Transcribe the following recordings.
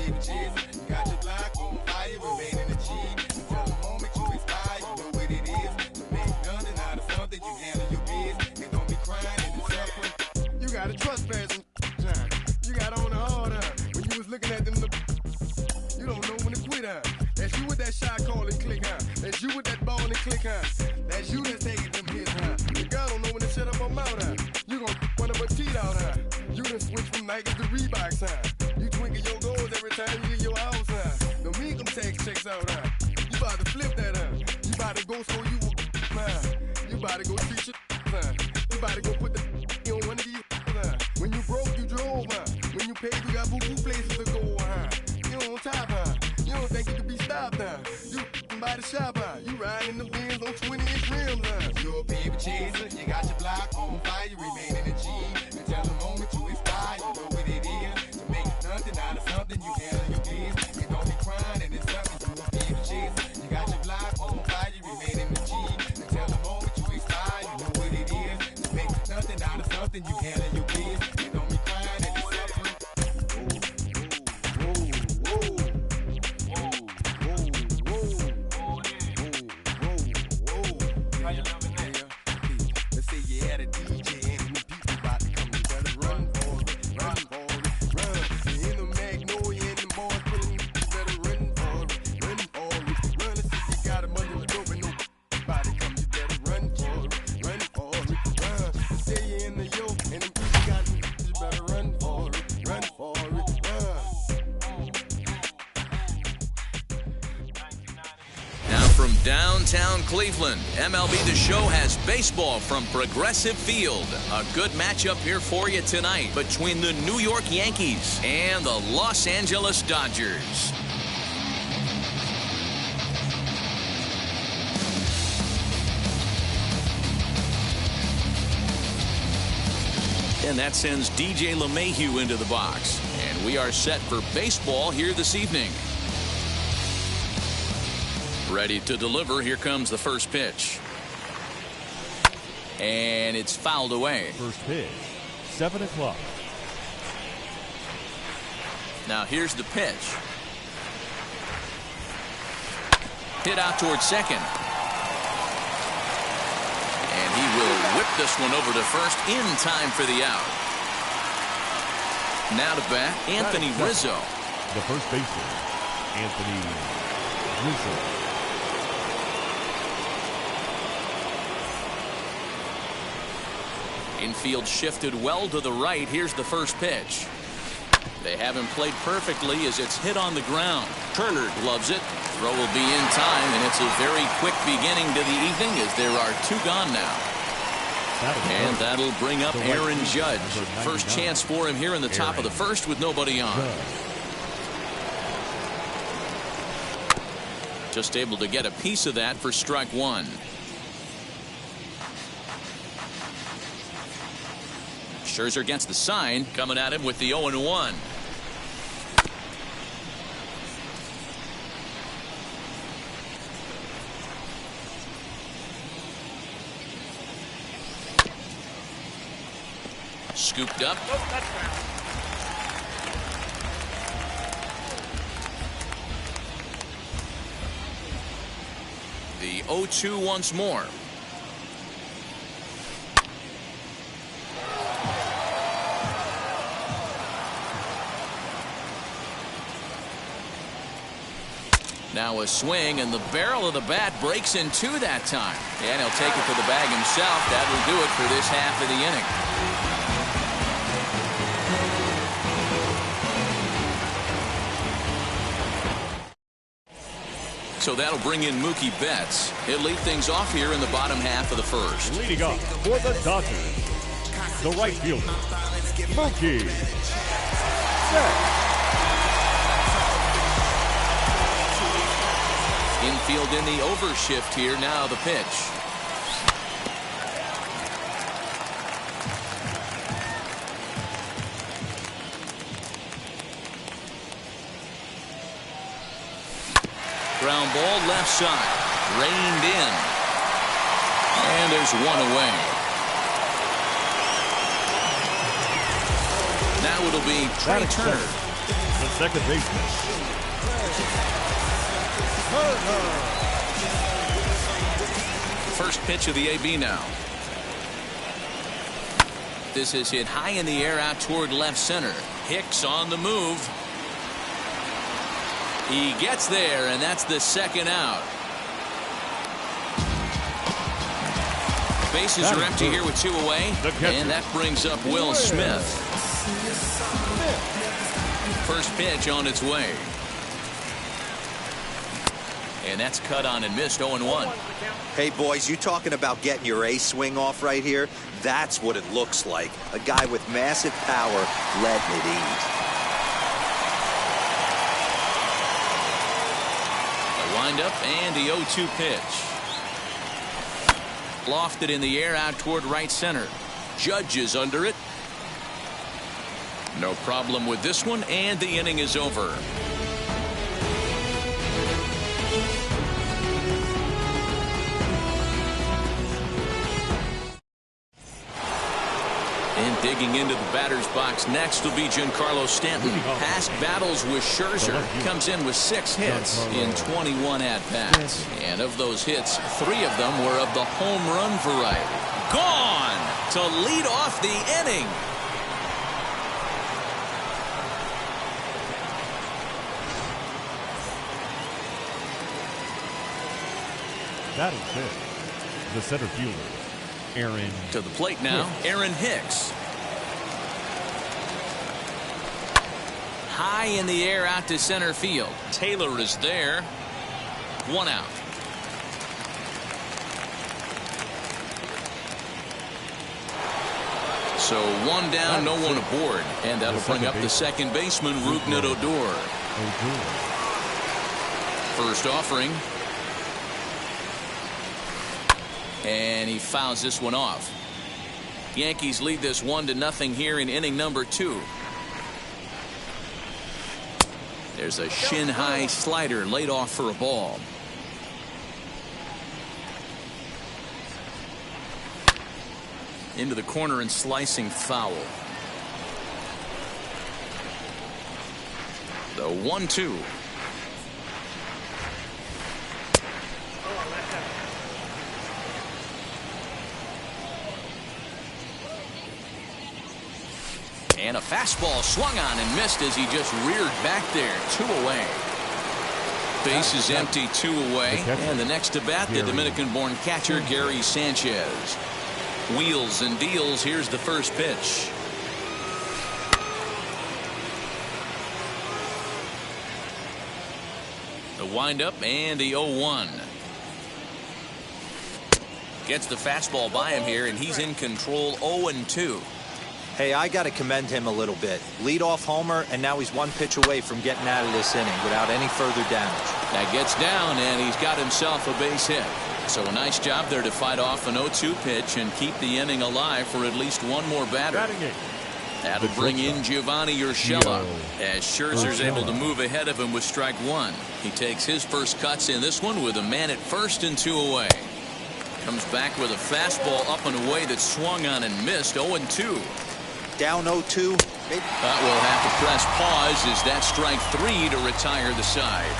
baby Jesus. You got your block on fire, remain in the G. Until the moment you expire, you know what it is. To make nothing out of something, you handle your biz. And don't be crying and suffering. You gotta trespass some time. You got on the hard when you was looking at them. You don't know when to quit, That's you with that shot call and click, That's you with that ball and click, That's you that's taking them hits, The girl don't know when to shut up her mouth, You gon' one of her teeth out, You done switch from Nikes to Reeboks, You twinkle your goals every time you leave your house, Don't make them tax checks out, You about to flip that, You about to go so you You about to go treat your, You about to go put the on one of these, When you broke, you drove, When you paid, you got boo-boo places to go, You on top, You don't think you can be stopped, You by the shop, You riding in the Benz on 20-inch rims, You're a baby chaser, you got your block on fire, you remain in the G. Until the moment you expire, you know what it is. To make nothing out of something, you handle your biz. You don't be crying and it's something, you a baby chaser. You got your block on fire, you remain in the G. Until the moment you expire, you know what it is. To make nothing out of something, you handle your biz. You don't be crying and it's suffering. How you loving that? Let's say you had a DJ and the people about to come. You better run for it, run. You in the Magnolia and the boys pulling you. You better run for it. Let's see you got them under the dope and nobody come. You better run for it, run. Let's say you in the yoke and them people got them. You better run for it, run. Now from downtown Cleveland, MLB The Show has baseball from Progressive Field. A good matchup here for you tonight between the New York Yankees and the Los Angeles Dodgers. And that sends DJ LeMahieu into the box. And we are set for baseball here this evening. Ready to deliver. Here comes the first pitch. And it's fouled away. First pitch, 7 o'clock. Now here's the pitch. Hit out towards second. And he will whip this one over to first in time for the out. Now to bat, Anthony Rizzo. The first baseman, Anthony Rizzo. Infield shifted well to the right. Here's the first pitch. They haven't played perfectly as it's hit on the ground. Turner gloves it. Throw will be in time, and it's a very quick beginning to the evening as there are 2 gone now. And that'll bring up Aaron Judge. First chance for him here in the top of the first with nobody on. Just able to get a piece of that for strike 1. Scherzer gets the sign, coming at him with the 0-1. Scooped up. The 0-2 once more. Now a swing, and the barrel of the bat breaks in 2 that time. And he'll take it to the bag himself. That will do it for this half of the inning. So that'll bring in Mookie Betts. He'll lead things off here in the bottom half of the first. Leading off for the Dodgers, the right fielder, Mookie Betts. Infield in the overshift here. Now the pitch. Ground ball left side. Reined in. And there's 1 away. Now it'll be Trey Turner. The second baseman. First pitch of the AB now. This is hit high in the air out toward left center. Hicks on the move. He gets there, and that's the second out. Bases are empty here with 2 away, and that brings up Will Smith. First pitch on its way. And that's cut on and missed. 0-1. Hey, boys, you talking about getting your A swing off right here? That's what it looks like. A guy with massive power letting it eat. The windup and the 0-2 pitch. Lofted in the air out toward right center. Judge is under it. No problem with this one, and the inning is over. And digging into the batter's box next will be Giancarlo Stanton. Past battles with Scherzer. Comes in with 6 hits in 21 at-bats. And of those hits, 3 of them were of the home run variety. Gone to lead off the inning. Batting fifth, the center fielder, Aaron. To the plate now, Aaron Hicks. High in the air out to center field. Taylor is there. 1 out. So 1 down, no one aboard. And that'll bring up the second baseman, Rougned Odor. First offering. And he fouls this one off. Yankees lead this 1-0 here in inning number 2. There's a shin-high slider laid off for a ball. Into the corner and slicing foul. The 1-2. And a fastball swung on and missed as he just reared back there. 2 away. Base is empty, 2 away. And the next to bat, the Dominican-born catcher, Gary Sanchez. Wheels and deals. Here's the first pitch. The windup and the 0-1. Gets the fastball by him here, and he's in control. 0-2. Hey, I got to commend him a little bit. Leadoff homer, and now he's 1 pitch away from getting out of this inning without any further damage. That gets down, and he's got himself a base hit. So a nice job there to fight off an 0-2 pitch and keep the inning alive for at least 1 more batter. That'll bring in Giovanni Urshela as Scherzer's able to move ahead of him with strike 1. He takes his first cuts in this one with a man at first and 2 away. Comes back with a fastball up and away that swung on and missed. 0-2. Down 0-2. But we'll have to press pause as that strike 3 to retire the side.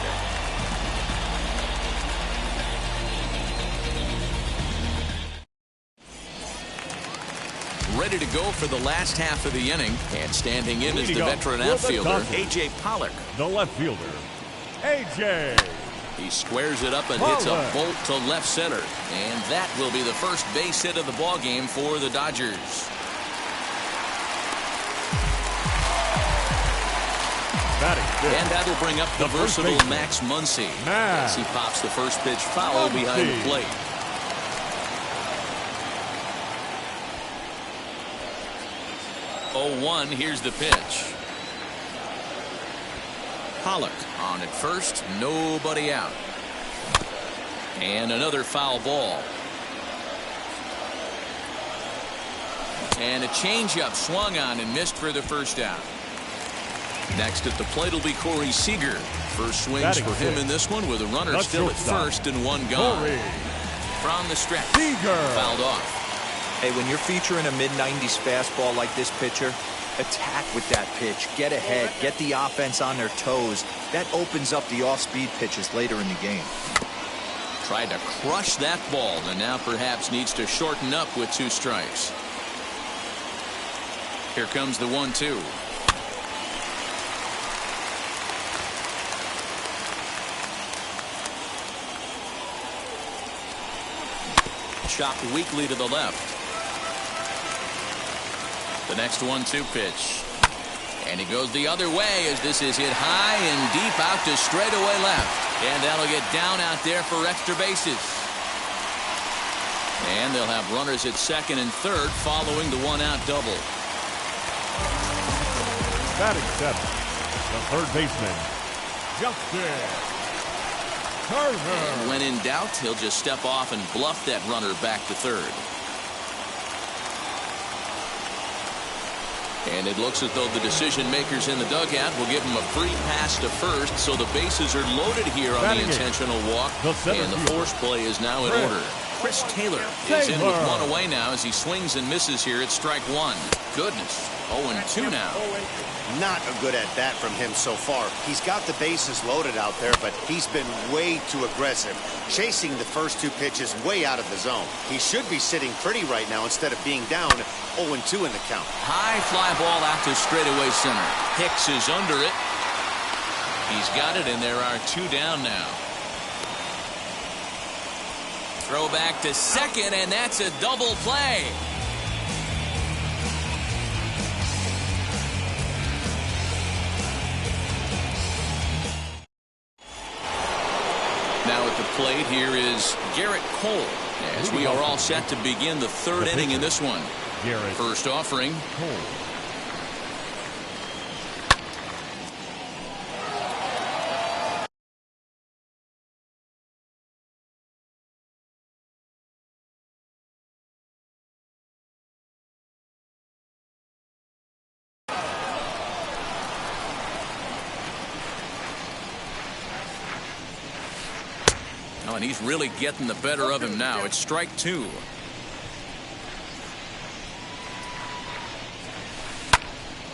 Ready to go for the last half of the inning, and standing in is the veteran outfielder, A.J. Pollock. The left fielder, A.J. He squares it up and hits a bolt to left center, and that will be the first base hit of the ball game for the Dodgers. And that'll bring up the versatile Max Muncy as he pops the first pitch foul behind the plate. Oh, 1, here's the pitch. Pollock on at first, nobody out. And another foul ball. And a changeup swung on and missed for the first out. Next at the plate will be Corey Seager. First swings for him in this one with a runner still at first and 1 gone. From the stretch, fouled off. Hey, when you're featuring a mid-90s fastball like this pitcher, Attack with that pitch. Get ahead. Get the offense on their toes. That opens up the off-speed pitches later in the game. Tried to crush that ball, and now perhaps needs to shorten up with 2 strikes. Here comes the 1-2. Chopped weakly to the left. The next 1-2 pitch. And he goes the other way as this is hit high and deep out to straightaway left. And that'll get down out there for extra bases. And they'll have runners at second and third following the 1-out double. Batting 7, the third baseman, Justin Turner. And when in doubt, he'll just step off and bluff that runner back to third. And it looks as though the decision makers in the dugout will give him a free pass to first, so the bases are loaded here on the intentional walk, and the force play is now in order. Chris Taylor is in with 1 away now as he swings and misses here at strike 1. Goodness, 0-2 now. Not a good at bat from him so far. He's got the bases loaded out there, but he's been way too aggressive, chasing the first 2 pitches way out of the zone. He should be sitting pretty right now instead of being down 0-2 in the count. High fly ball out to straightaway center. Hicks is under it. He's got it, and there are 2 down now. Throw back to second, and that's a double play. Now at the plate here is Garrett Cole, as we are all set to begin the 3rd inning in this one. First offering. Cole. Oh, and he's really getting the better of him now. It's strike 2.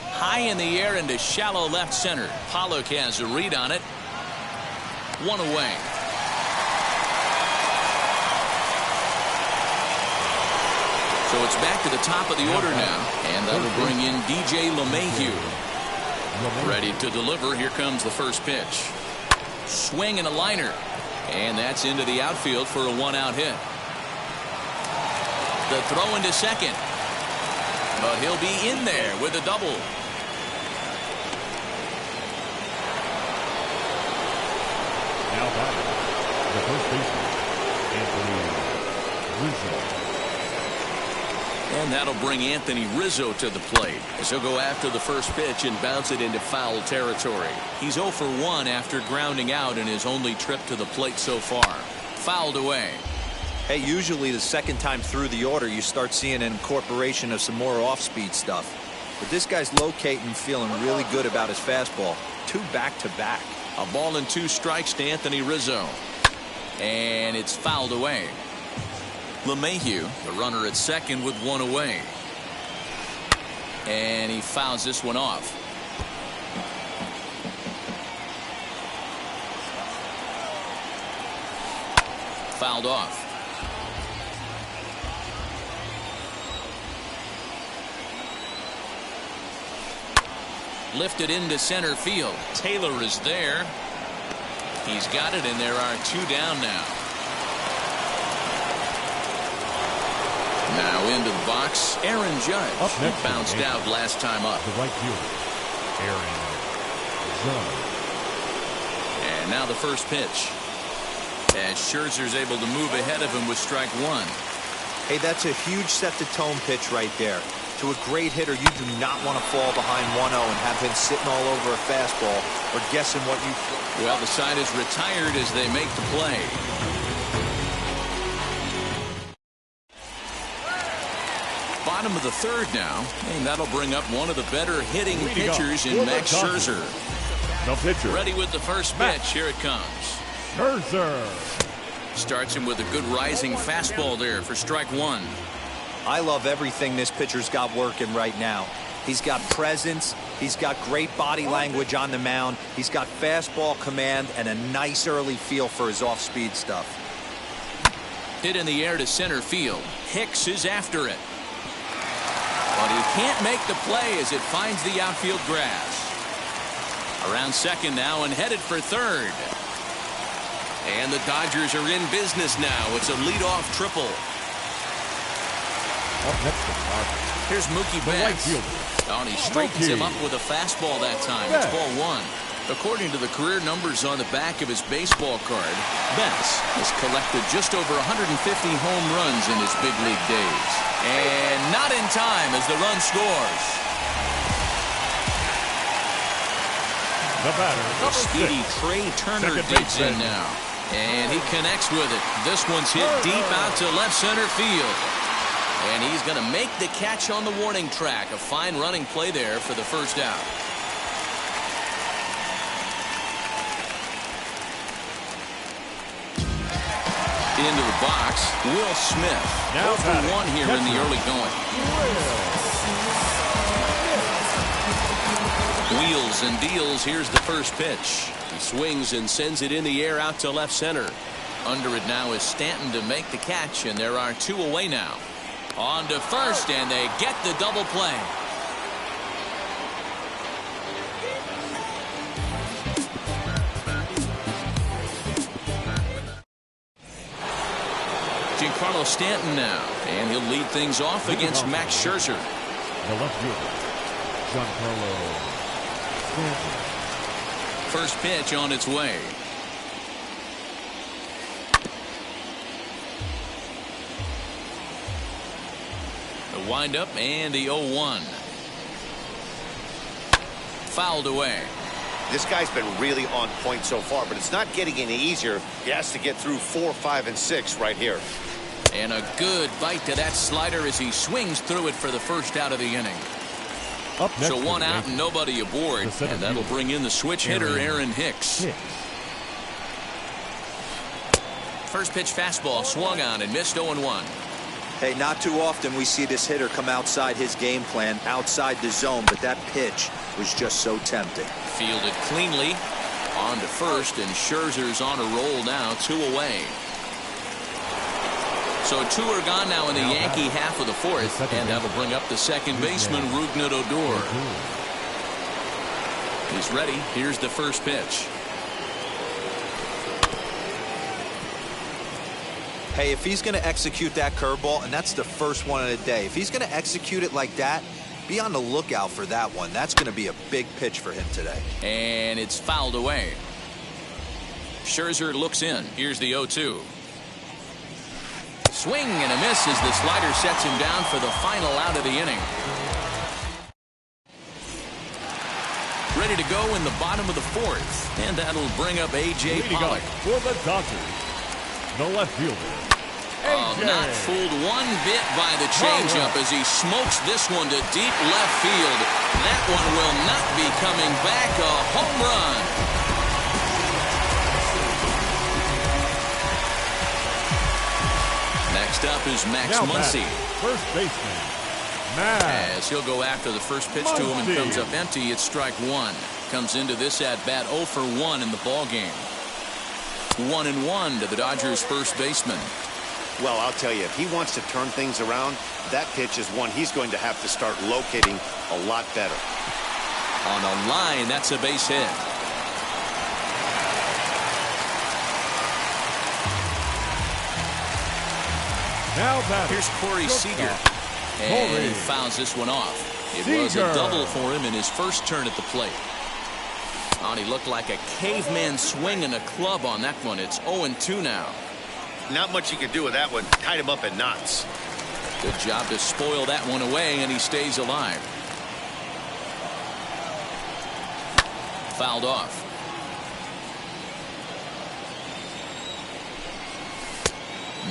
High in the air into shallow left center. Pollock has a read on it. 1 away. So it's back to the top of the order now, and that'll bring in DJ LeMahieu. Ready to deliver. Here comes the first pitch. Swing and a liner. And that's into the outfield for a 1-out hit. The throw into second. But he'll be in there with a double. Now batting, the first baseman, Anthony Rizzo. And that'll bring Anthony Rizzo to the plate as he'll go after the first pitch and bounce it into foul territory. He's 0 for 1 after grounding out in his only trip to the plate so far. Fouled away. Hey, usually the second time through the order you start seeing an incorporation of some more off-speed stuff. But this guy's locating, feeling really good about his fastball. 2 back-to-back. A ball and 2 strikes to Anthony Rizzo. And it's fouled away. LeMahieu, the runner at second with 1 away. And he fouls this one off. Fouled off. Lifted into center field. Taylor is there. He's got it, and there are 2 down now. Now into the box, Aaron Judge. Up next, he bounced out last time up. The right fielder, Aaron Judge. And now the first pitch. As Scherzer's able to move ahead of him with strike 1. Hey, that's a huge set-the-tone pitch right there. To a great hitter, you do not want to fall behind 1-0 and have him sitting all over a fastball or guessing what you... Well, the side is retired as they make the play. Bottom of the 3rd now, and that'll bring up one of the better hitting pitchers in Max Scherzer. The pitcher. Ready with the first pitch. Here it comes. Scherzer. Starts him with a good rising fastball there for strike 1. I love everything this pitcher's got working right now. He's got presence. He's got great body language on the mound. He's got fastball command and a nice early feel for his off-speed stuff. Hit in the air to center field. Hicks is after it. But he can't make the play as it finds the outfield grass. Around second now and headed for third. And the Dodgers are in business now. It's a leadoff triple. Up next to Dodgers. Here's Mookie Betts. And he straightens him up with a fastball that time. It's ball one. According to the career numbers on the back of his baseball card, Betts has collected just over 150 home runs in his big league days. And not in time as the run scores. The batter, The speedy Trey Turner digs in now. And he connects with it. This one's hit deep out to left center field. And he's going to make the catch on the warning track. A fine running play there for the first out. Into the box, Will Smith. Now for one here in the early going. Wheels and deals. Here's the first pitch. He swings and sends it in the air out to left center. Under it now is Stanton to make the catch, and there are two away now. On to first, and they get the double play. Giancarlo Stanton now, and he'll lead things off against Max Scherzer. The left fielder, Giancarlo Stanton. First pitch on its way. The windup and the 0-1. Fouled away. This guy's been really on point so far, but it's not getting any easier. He has to get through 4, 5, and 6 right here. And a good bite to that slider as he swings through it for the first out of the inning. Up next, so one out and nobody aboard, and that'll bring in the switch hitter Aaron Hicks. First pitch fastball swung on and missed 0-1. Hey, not too often we see this hitter come outside his game plan, outside the zone, but that pitch was just so tempting. Fielded cleanly. On to first, and Scherzer's on a roll now, 2 away. So 2 are gone now in the Yankee half of the fourth, and that'll bring up the second baseman, Rougned Odor. He's ready. Here's the first pitch. Hey, if he's going to execute that curveball, and that's the first one of the day, if he's going to execute it like that, be on the lookout for that one. That's going to be a big pitch for him today. And it's fouled away. Scherzer looks in. Here's the 0-2. Swing and a miss as the slider sets him down for the final out of the inning. Ready to go in the bottom of the fourth, and that'll bring up A.J. Pollock. For the Dodgers, the left fielder, A.J. Not fooled one bit by the changeup as he smokes this one to deep left field. That one will not be coming back. A home run. Next up is Max Muncy. First baseman, Max. As he'll go after the first pitch to him and comes up empty. It's strike one. Comes into this at bat 0 for 1 in the ball game. 1-1 to the Dodgers first baseman. Well, I'll tell you, if he wants to turn things around, that pitch is one he's going to have to start locating a lot better. On a line, that's a base hit. Now here's Corey Seager. And he fouls this one off. It was a double for him in his first turn at the plate. And he looked like a caveman swinging a club on that one. It's 0-2 now. Not much you can do with that one. Tied him up in knots. Good job to spoil that one away, and he stays alive. Fouled off.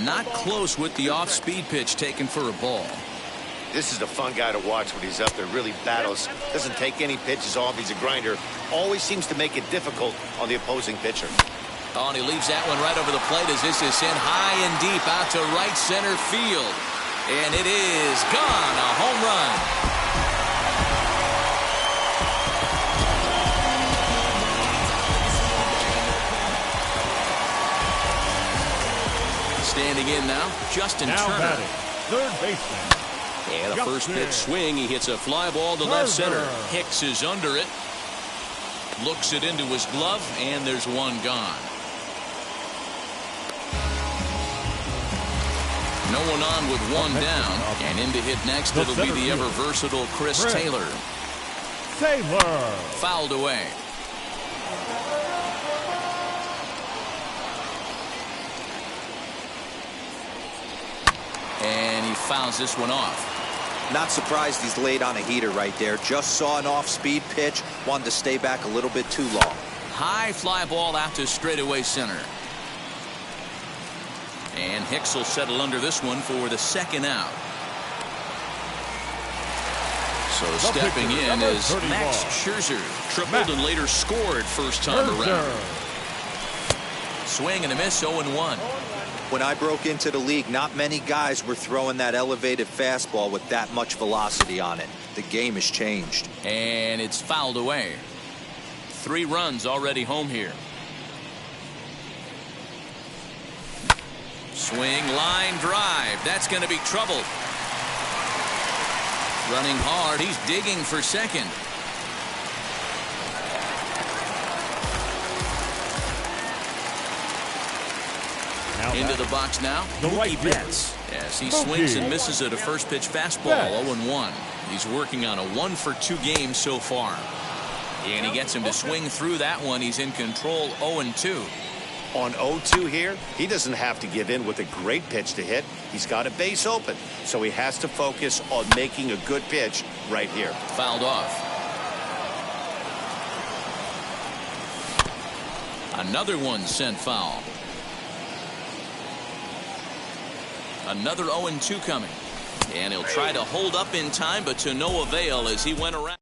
Not close with the off-speed pitch taken for a ball. This is a fun guy to watch when he's up there. Really battles. Doesn't take any pitches off. He's a grinder. Always seems to make it difficult on the opposing pitcher. Oh, and he leaves that one right over the plate as this is sent high and deep out to right center field. And it is gone. A home run. Standing in now, Justin Now Turner. batting, third baseman. And a first pitch swing. He hits a fly ball to left center. Hicks is under it. Looks it into his glove, and there's one gone. No one on with one down. And in to hit next, it'll be the ever versatile Chris Taylor. Fouled away. And he fouls this one off. Not surprised he's laid on a heater right there. Just saw an off-speed pitch. Wanted to stay back a little bit too long. High fly ball out to straightaway center. And Hicks will settle under this one for the second out. So stepping in is Max Scherzer. Tripled and later scored first time around. Swing and a miss, 0-1. When I broke into the league, not many guys were throwing that elevated fastball with that much velocity on it. The game has changed. And it's fouled away. 3 runs already home here. Swing, line drive. That's going to be trouble. Running hard. He's digging for second. Into the box now. Mookie Betts. As he swings and misses at a first pitch fastball. 0-1. He's working on a 1-for-2 game so far. And he gets him to swing through that one. He's in control. 0-2. On 0-2 here, he doesn't have to give in with a great pitch to hit. He's got a base open, so he has to focus on making a good pitch right here. Fouled off. Another one sent foul. Another 0-2 coming. And he'll try to hold up in time, but to no avail as he went around.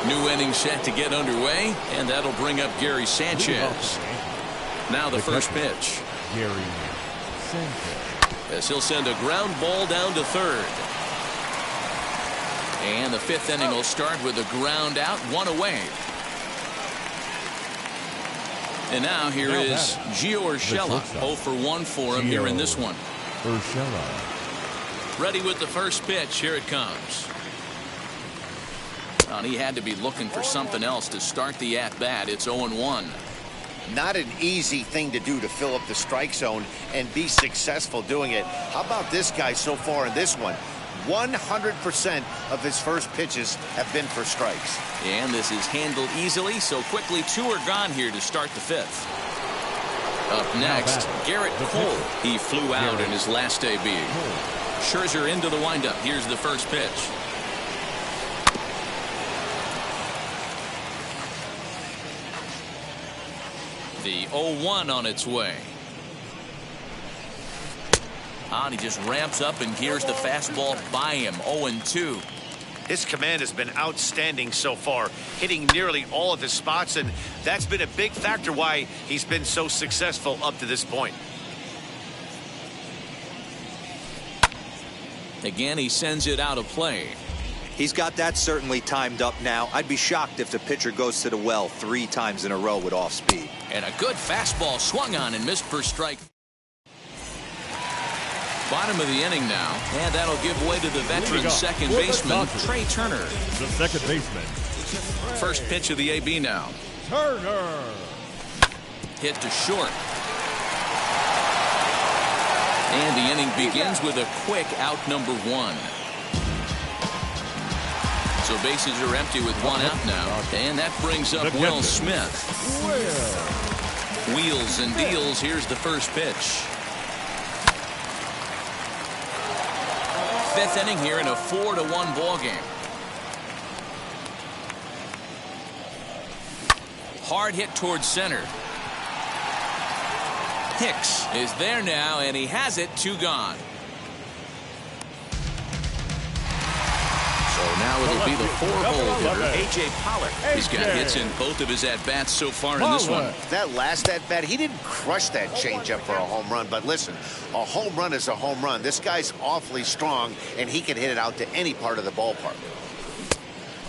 New inning set to get underway, and that'll bring up Gary Sanchez. Now the first pitch. Gary Sanchez. As he'll send a ground ball down to third. And the 5th inning will start with a ground out, 1 away. And now here is Gio Urshela. 0-for-1 for him here in this one. Urshela. Ready with the first pitch. Here it comes. Well, he had to be looking for something else to start the at-bat. It's 0-1. Not an easy thing to do to fill up the strike zone and be successful doing it. How about this guy so far in this one? 100% of his first pitches have been for strikes. And this is handled easily, so quickly 2 are gone here to start the 5th. Up next, Garrett Cole. He flew out in his last debut. Scherzer into the windup. Here's the first pitch. The 0-1 on its way. And he just ramps up and gears the fastball by him. 0-2. His command has been outstanding so far, hitting nearly all of his spots, and that's been a big factor why he's been so successful up to this point. Again, he sends it out of play. He's got that certainly timed up now. I'd be shocked if the pitcher goes to the well 3 times in a row with off speed. And a good fastball swung on and missed for strike. Bottom of the inning now, and that'll give way to the veteran second baseman, Trey Turner. The second baseman. First pitch of the AB now. Turner. Hit to short. And the inning begins with a quick out number 1. So bases are empty with 1 out now. And that brings up Will Smith. Wheels and deals. Here's the first pitch. 5th inning here in a 4-1 ball game. Hard hit towards center. Hicks is there now, and he has it. 2 gone. So now it'll be the 4-hole hitter, A.J. Pollock. He's got hits in both of his at-bats so far in this one. That last at-bat, he didn't crush that changeup for a home run, but listen, a home run is a home run. This guy's awfully strong, and he can hit it out to any part of the ballpark.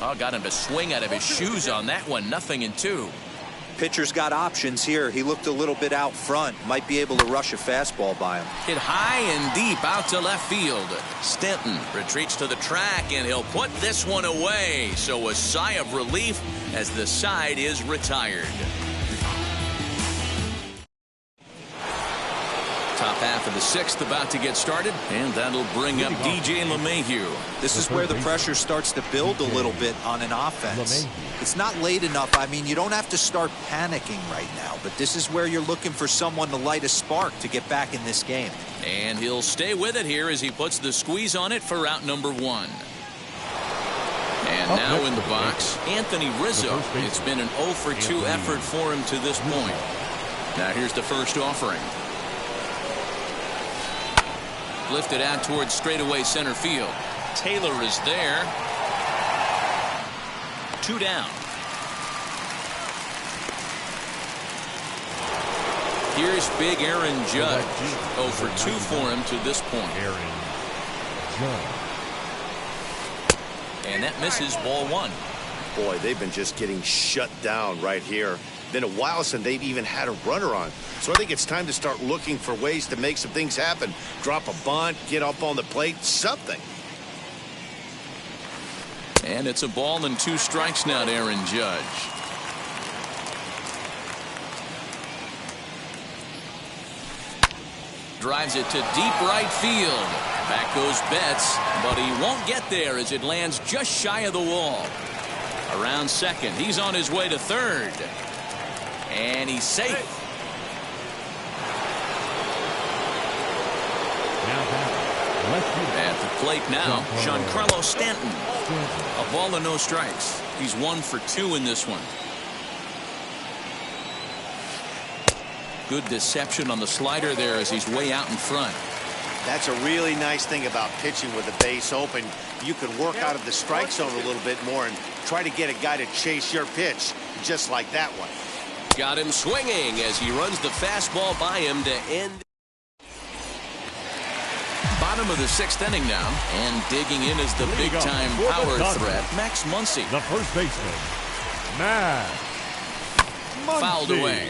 Oh, got him to swing out of his shoes on that one. 0-2. pitcher's got options here. He looked a little bit out front. Might be able to rush a fastball by him. Hit high and deep out to left field. Stanton retreats to the track, and he'll put this one away. So a sigh of relief as the side is retired. Top half of the sixth about to get started, and that'll bring up DJ LeMahieu. This is where the pressure starts to build a little bit on an offense. It's not late enough. I mean, you don't have to start panicking right now, but this is where you're looking for someone to light a spark to get back in this game. And he'll stay with it here as he puts the squeeze on it for out number 1. And now in the box, Anthony Rizzo. It's been an 0 for 2 effort for him to this point. Now here's the first offering. Lifted out towards straightaway center field. Taylor is there. 2 down. Here's big Aaron Judge. 0 for 2 for him to this point. Aaron Judge. And that misses, ball 1. Boy, they've been just getting shut down right here. Been a while since they've even had a runner on. So I think it's time to start looking for ways to make some things happen. Drop a bunt, get up on the plate, something. And it's a ball and 2 strikes now to Aaron Judge. Drives it to deep right field. Back goes Betts, but he won't get there as it lands just shy of the wall. Around second, he's on his way to third. And he's safe. At the plate now, Giancarlo Stanton. A ball and no strikes. He's 1 for 2 in this one. Good deception on the slider there as he's way out in front. That's a really nice thing about pitching with the base open. You can work out of the strike zone a little bit more and try to get a guy to chase your pitch, just like that one. Got him swinging as he runs the fastball by him to end. Bottom of the 6th inning now, and digging in is the big-time power threat, Max Muncy. The first baseman, Max Muncy. Fouled away.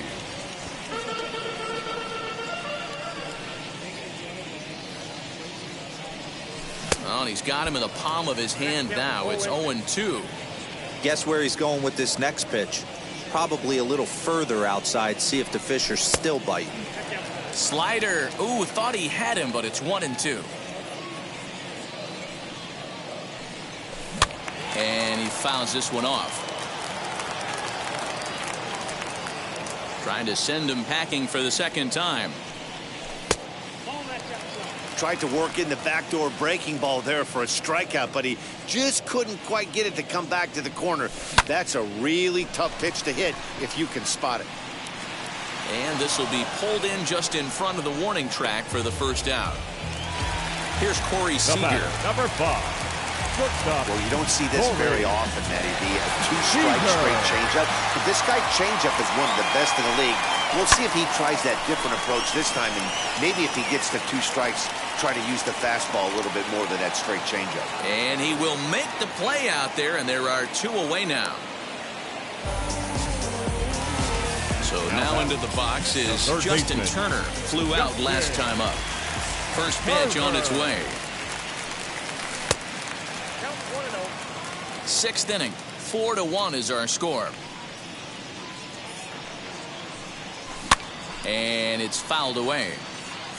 Oh, and he's got him in the palm of his hand now. It's 0-2. Guess where he's going with this next pitch? Probably a little further outside. See if the fish are still biting. Slider. Ooh, thought he had him, but it's 1-2. And he fouls this one off. Trying to send him packing for the second time. Tried to work in the backdoor breaking ball there for a strikeout, but he just couldn't quite get it to come back to the corner. That's a really tough pitch to hit if you can spot it. And this will be pulled in just in front of the warning track for the first out. Here's Corey Seager. Number 5. Well, you don't see this very often, Matty B. A 2-strike straight changeup. But this guy changeup is one of the best in the league. We'll see if he tries that different approach this time, and maybe if he gets to 2 strikes, try to use the fastball a little bit more than that straight changeup. And he will make the play out there, and there are 2 away now. So now into the box is Justin Turner. Flew out last time up. First pitch on its way. 6th inning. 4-1 is our score. And it's fouled away.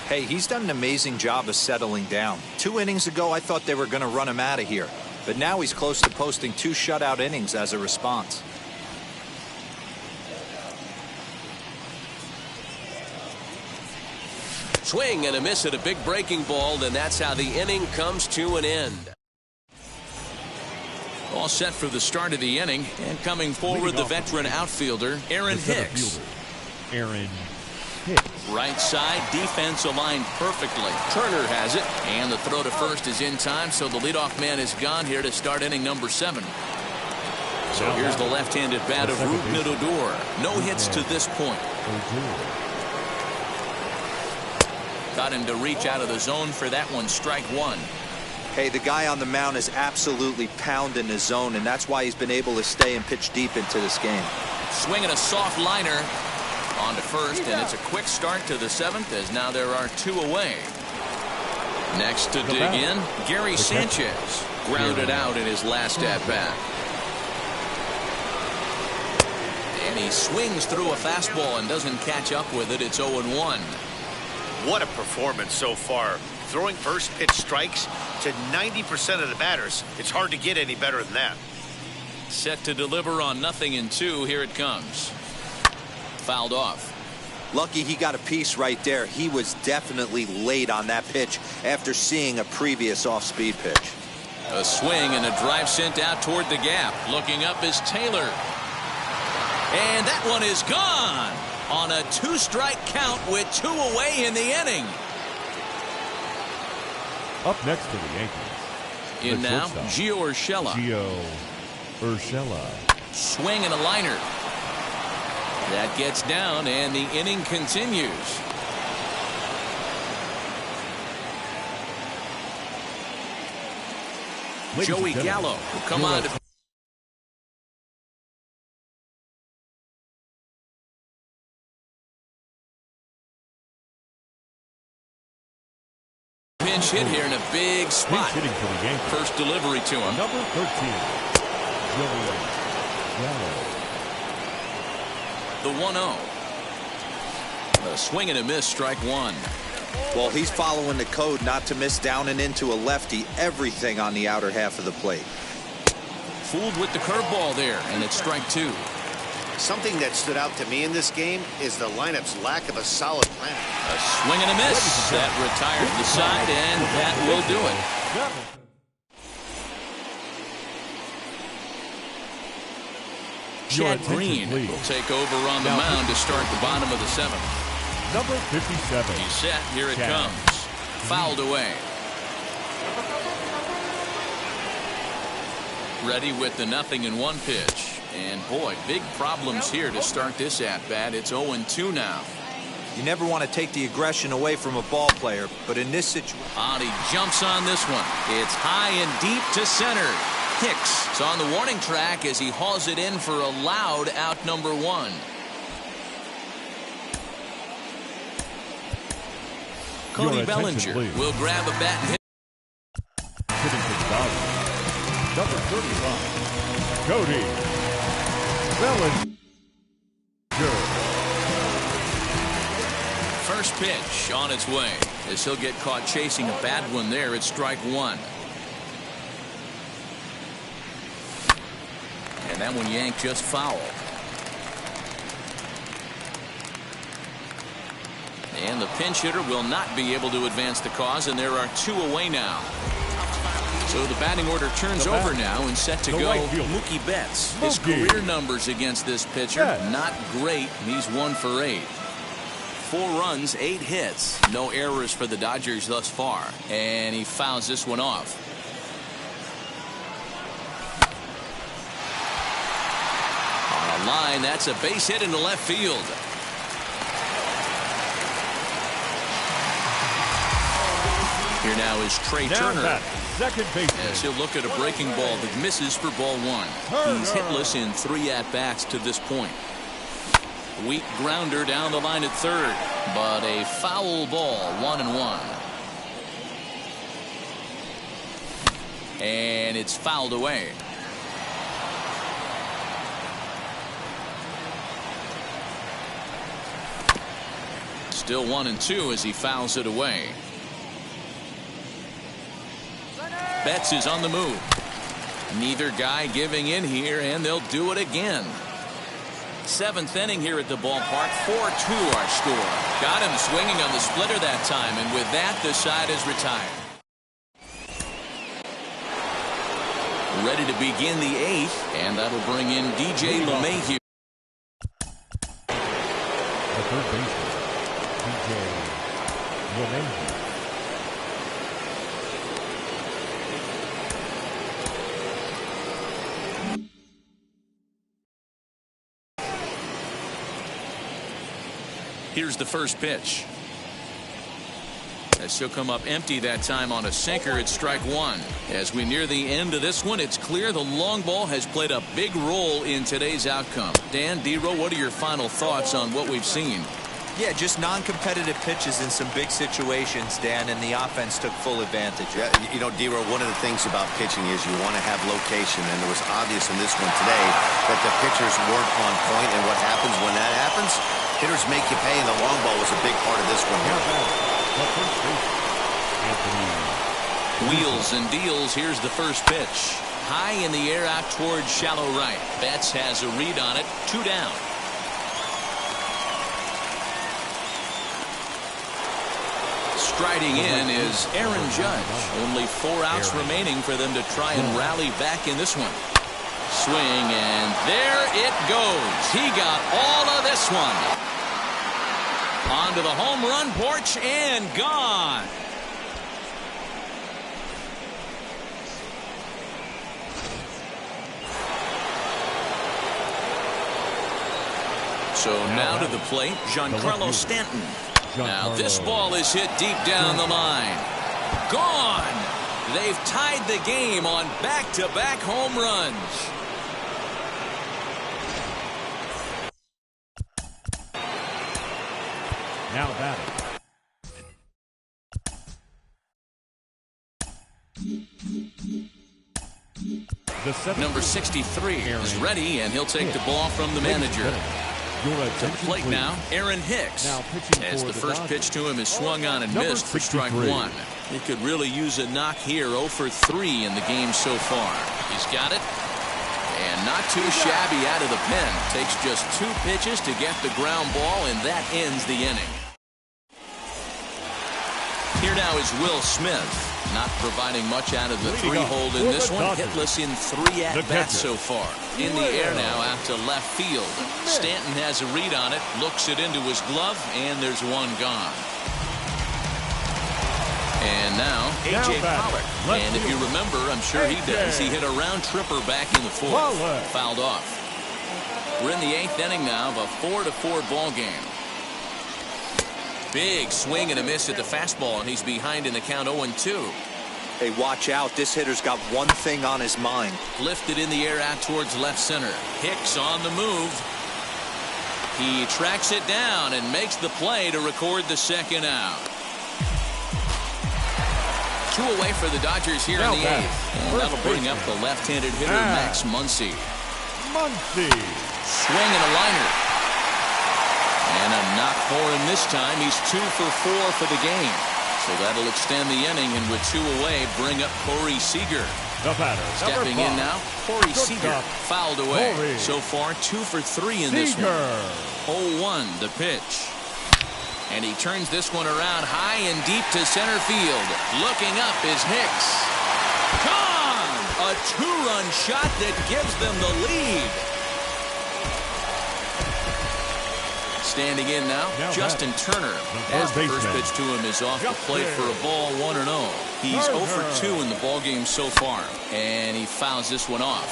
Hey, he's done an amazing job of settling down. 2 innings ago, I thought they were going to run him out of here. But now he's close to posting 2 shutout innings as a response. Swing and a miss at a big breaking ball, and that's how the inning comes to an end. All set for the start of the inning, and coming forward, the veteran outfielder, Aaron Hicks. Aaron Hicks. Right side, defense aligned perfectly. Turner has it, and the throw to first is in time, so the leadoff man is gone here to start inning number 7. So here's the left-handed bat of Rougned Odor. No hits to this point. Got him to reach out of the zone for that one, strike 1. Hey, the guy on the mound is absolutely pounding his zone, and that's why he's been able to stay and pitch deep into this game. Swinging a soft liner on to first, and it's a quick start to the 7th as now there are 2 away. Next to dig in, Gary Sanchez grounded out in his last at-bat. And he swings through a fastball and doesn't catch up with it. It's 0-1. What a performance so far. Throwing first pitch strikes to 90% of the batters. It's hard to get any better than that. Set to deliver on 0-2. Here it comes. Fouled off. Lucky he got a piece right there. He was definitely late on that pitch after seeing a previous off-speed pitch. A swing and a drive sent out toward the gap. Looking up is Taylor. And that one is gone on a 2-strike count with 2 away in the inning. Up next to the Yankees. In now, Gio Urshela. Swing and a liner. That gets down, and the inning continues. Joey Gallo will come on to pinch hit here in a big spot. First delivery to him. Number 13, Joey Gallo. The 1-0. A swing and a miss, strike 1. Well, he's following the code not to miss down and into a lefty. Everything on the outer half of the plate. Fooled with the curveball there, and it's strike 2. Something that stood out to me in this game is the lineup's lack of a solid plan. A swing and a miss. That retires the side, and that will do it. Chad Green will take over on the mound to start the bottom of the 7th. Number 57. He's set. Here it comes. Fouled away. Ready with the 0-1 pitch. And boy, big problems here to start this at-bat. It's 0-2 now. You never want to take the aggression away from a ball player, but in this situation. He jumps on this one. It's high and deep to center. Hicks is on the warning track as he hauls it in for a loud out number 1. Cody Bellinger will grab a bat and hit. Hitting for the Dodgers. Number 35, Cody Bellinger. First pitch on its way as he'll get caught chasing a bad one there. It's strike 1. And that one yanked just foul. And the pinch hitter will not be able to advance the cause, and there are 2 away now. So the batting order turns over now and set to go Mookie Betts. His career numbers against this pitcher, not great. He's 1 for 8. 4 runs, 8 hits. No errors for the Dodgers thus far. And he fouls this one off. Line, that's a base hit into left field. Here now is Trey Turner. Second base. As he'll look at a breaking ball that misses for ball 1. He's hitless in 3 at-bats to this point. Weak grounder down the line at third, but a foul ball, 1-1. And it's fouled away. Still 1-2 as he fouls it away. Betts is on the move. Neither guy giving in here, and they'll do it again. 7th inning here at the ballpark. 4-2 our score. Got him swinging on the splitter that time, and with that, the side is retired. Ready to begin the 8th, and that'll bring in DJ LeMahieu. The third baseman, DJ LeMahieu. Here's the first pitch. As she'll come up empty that time on a sinker. It's strike one. As we near the end of this one, it's clear the long ball has played a big role in today's outcome. Dan, D-Row, what are your final thoughts on what we've seen? Yeah, just non-competitive pitches in some big situations, Dan, and the offense took full advantage. Yeah, you know, D-Row, one of the things about pitching is you want to have location, and it was obvious in this one today that the pitchers weren't on point, and what happens when that happens? Hitters make you pay, and the long ball was a big part of this one here. Wheels and deals. Here's the first pitch. High in the air out towards shallow right. Betts has a read on it. 2 down. Striding in is Aaron Judge. Only 4 outs remaining for them to try and rally back in this one. Swing, and there it goes. He got all of this one. Onto the home run porch and gone. So now to the plate, Giancarlo Stanton. Now this ball is hit deep down the line. Gone. They've tied the game on back-to-back home runs. Now batting. Number 63 is ready, and he'll take the ball from the manager. To the plate now, Aaron Hicks. As the first pitch to him is swung on and missed for strike one. He could really use a knock here. 0 for 3 in the game so far. He's got it. And not too shabby out of the pen. Takes just 2 pitches to get the ground ball, and that ends the inning. Here now is Will Smith. Not providing much out of the 3-hole in this one. Hitless in 3 at-bats so far. In the air now out to left field. Stanton has a read on it. Looks it into his glove, and there's one gone. And now, A.J. Pollock. And if you remember, I'm sure he does, he hit a round tripper back in the 4th. Fouled off. We're in the 8th inning now of a 4-4 ball game. Big swing and a miss at the fastball, and he's behind in the count 0-2. Hey, watch out. This hitter's got one thing on his mind. Lifted in the air out towards left center. Hicks on the move. He tracks it down and makes the play to record the second out. 2 away for the Dodgers here in the 8th. And that'll bring up the left-handed hitter, Max Muncy. Swing and a liner. And a knock for him this time. He's 2 for 4 for the game. So that'll extend the inning, and with 2 away, bring up Corey Seager. Stepping in now, Corey Seager. Fouled away. So far, 2 for 3 in this one. 0-1 the pitch. And he turns this one around high and deep to center field. Looking up is Hicks. Gone! A 2-run shot that gives them the lead. Standing in now, Justin Turner. As the first pitch to him is off the plate for a ball, 1-0. He's 0 for 2 in the ball game so far, and he fouls this one off.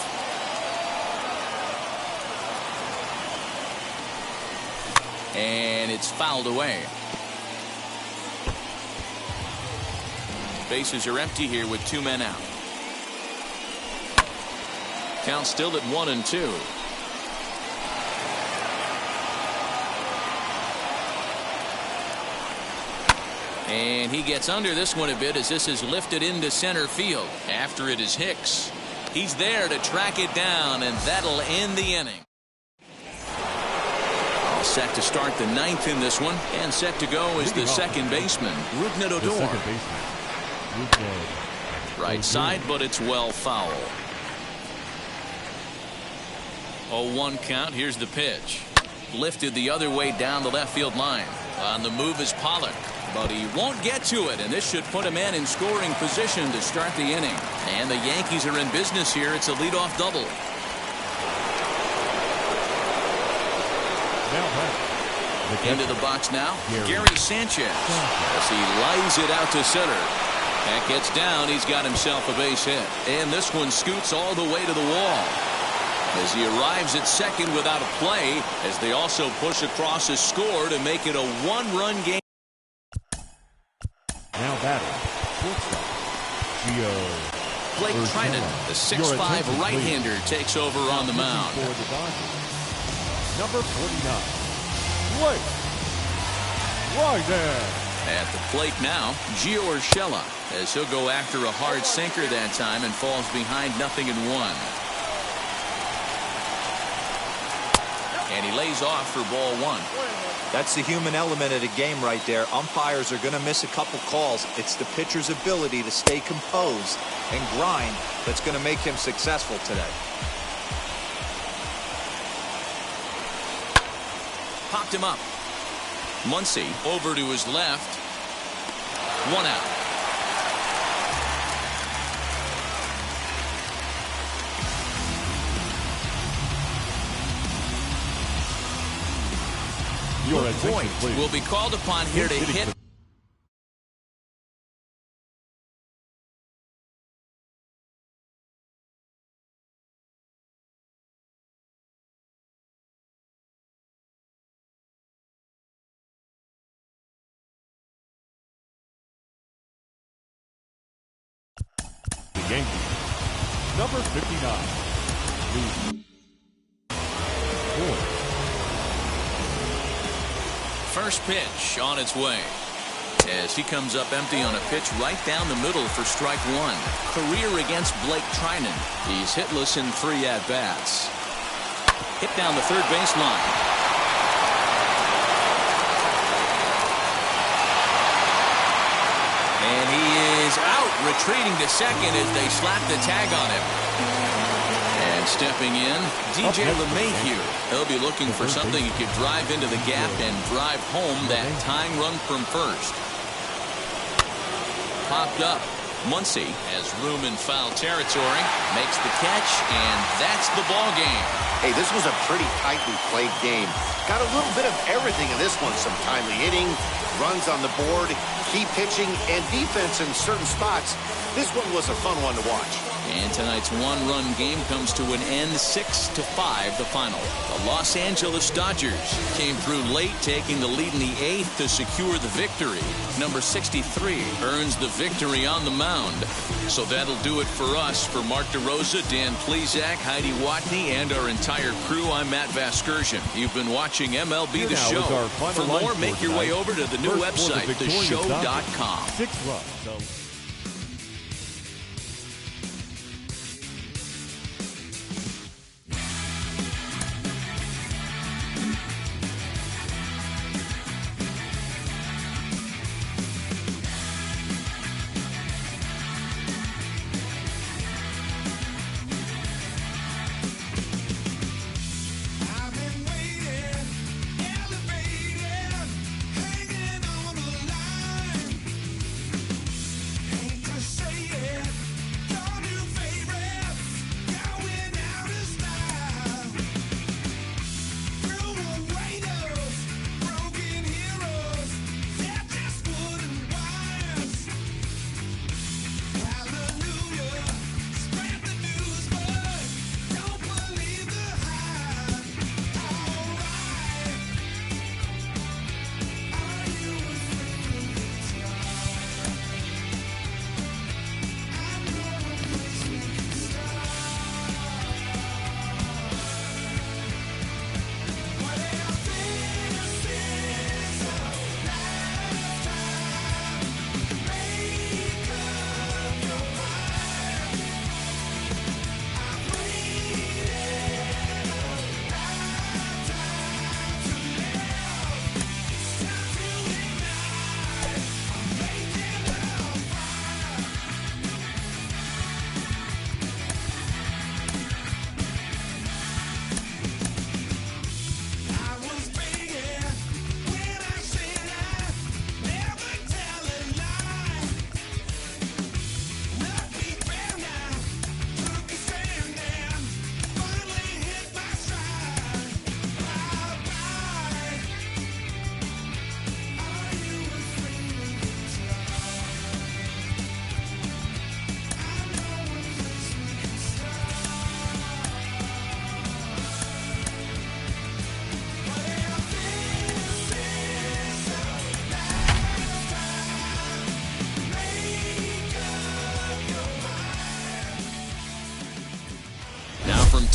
And it's fouled away. Bases are empty here with 2 men out. Count still at 1-2. And he gets under this one a bit as this is lifted into center field. After it is Hicks. He's there to track it down, and that'll end the inning. All set to start the 9th in this one, and set to go is the second baseman, Rougned Odor. Right side, but it's well foul. 0-1 count. Here's the pitch. Lifted the other way down the left field line. On the move is Pollock, but he won't get to it, and this should put a man in scoring position to start the inning. And the Yankees are in business here. It's a leadoff double. Into the box now, Gary Sanchez. As he lies it out to center. That gets down. He's got himself a base hit. And this one scoots all the way to the wall. As he arrives at second without a play, as they also push across a score to make it a 1-run game. Now batting, shortstop, Gio. Blake Trinan, the 6'5 right-hander, takes over on the mound. For the Dodgers, number 49, Blake Trinan. At the plate now, Gio Urshela, as he'll go after a hard sinker that time and falls behind 0-1. And he lays off for ball 1. That's the human element of the game right there. Umpires are going to miss a couple calls. It's the pitcher's ability to stay composed and grind that's going to make him successful today. Popped him up. Muncy over to his left. 1 out. Your attention, please. Will be called upon here to hit. Yankees, number 59, Lee Boyd. First pitch on its way. As he comes up empty on a pitch right down the middle for strike 1. Career against Blake Trinan. He's hitless in 3 at-bats. Hit down the third base line. And he is out, retreating to second as they slap the tag on him. And stepping in, DJ LeMahieu. He'll be looking for something he could drive into the gap and drive home that tying run from first. Popped up. Muncy has room in foul territory, makes the catch, and that's the ball game. Hey, this was a pretty tightly played game. Got a little bit of everything in this one. Some timely hitting, runs on the board, key pitching, and defense in certain spots. This one was a fun one to watch. And tonight's one-run game comes to an end, 6-5, the final. The Los Angeles Dodgers came through late, taking the lead in the 8th to secure the victory. Number 63 earns the victory on the mound. So that'll do it for us. For Mark DeRosa, Dan Plesac, Heidi Watney, and our entire crew, I'm Matt Vasgersian. You've been watching MLB The Show. For more, make your way over to the new website, theshow.com. 6 runs.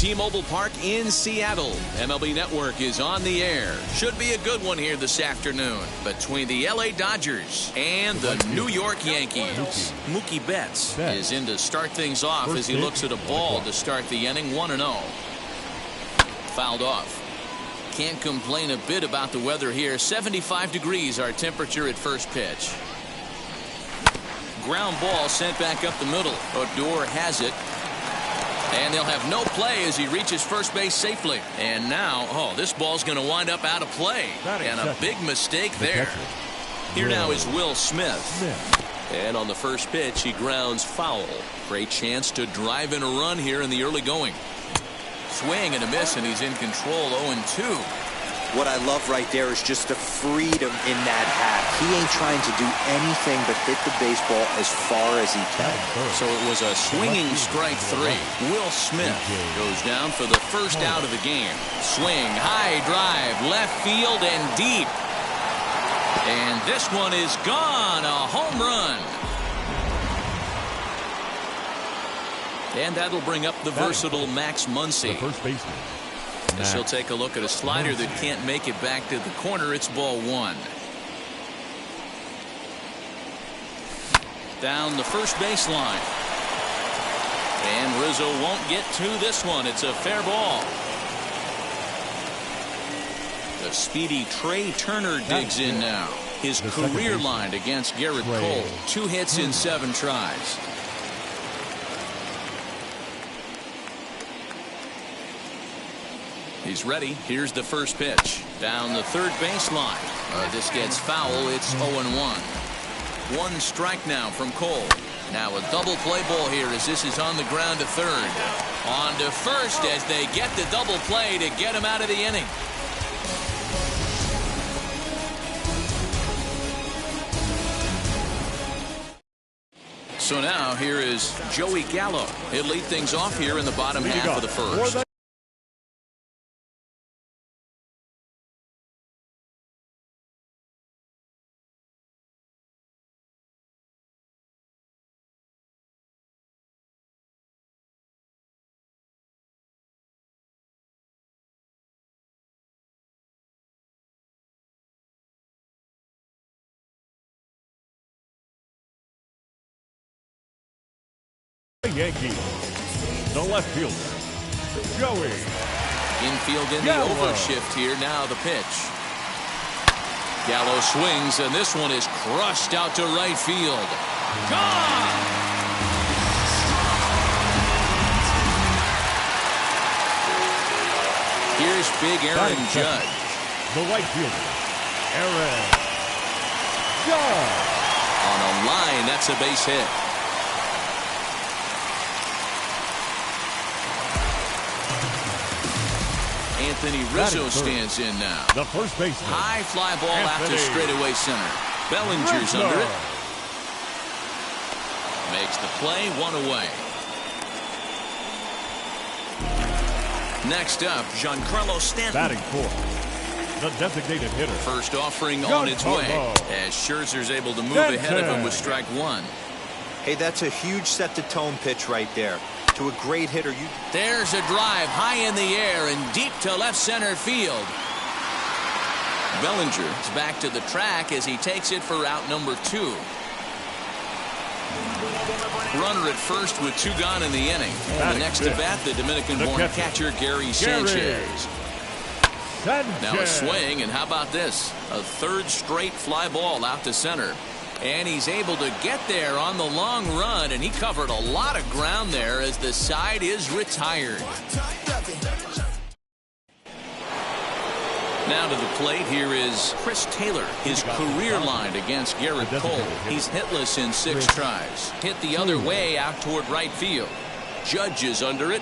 T-Mobile Park in Seattle. MLB Network is on the air. Should be a good one here this afternoon between the LA Dodgers and the New York Yankees. Mookie Betts is in to start things off as he looks at a ball to start the inning. 1-0. Fouled off. Can't complain a bit about the weather here. 75 degrees our temperature at first pitch. Ground ball sent back up the middle. Odor has it. And they'll have no play as he reaches first base safely. And now, this ball's going to wind up out of play. And a big mistake there. Here now is Will Smith. And on the first pitch, he grounds foul. Great chance to drive in a run here in the early going. Swing and a miss, and he's in control. 0-2. What I love right there is just the freedom in that hat. He ain't trying to do anything but hit the baseball as far as he can. So it was a swinging strike 3. Will Smith goes down for the first out of the game. Swing, high drive, left field and deep. And this one is gone. A home run. And that'll bring up the versatile Max Muncy. First baseman. As he'll take a look at a slider that can't make it back to the corner. It's ball 1. Down the first baseline. And Rizzo won't get to this one. It's a fair ball. The speedy Trey Turner digs in now. His career line against Garrett Cole. 2 hits in 7 tries. He's ready. Here's the first pitch. Down the third baseline. This gets foul. It's 0-1. 1 strike now from Cole. Now a double play ball here as this is on the ground to third. On to first as they get the double play to get him out of the inning. So now here is Joey Gallo. He'll lead things off here in the bottom half of the first. Yankees, the left fielder, Joey. Infield in the overshift here. Now the pitch. Gallo swings, and this one is crushed out to right field. Gone! Here's big Aaron Judge. The right fielder, Aaron Judge. On a line, that's a base hit. Anthony Rizzo stands in now. The first baseman. High fly ball out to straightaway center. Bellinger's under it. Makes the play, 1 away. Next up, Giancarlo Stanton. Batting fourth, the designated hitter. First offering on its way as Scherzer's able to move ahead of him with strike 1. Hey, that's a huge set-the-tone pitch right there. To a great hitter. There's a drive high in the air and deep to left center field. Bellinger is back to the track as he takes it for out number 2. Runner at first with 2 gone in the inning. And the next to bat, the Dominican-born catcher Gary Sanchez. Now a swing, and how about this? A 3rd straight fly ball out to center. And he's able to get there on the long run, and he covered a lot of ground there as the side is retired. Now to the plate, here is Chris Taylor. His career line against Garrett Cole. He's hitless in 6 tries. Hit the other way out toward right field. Judge is under it.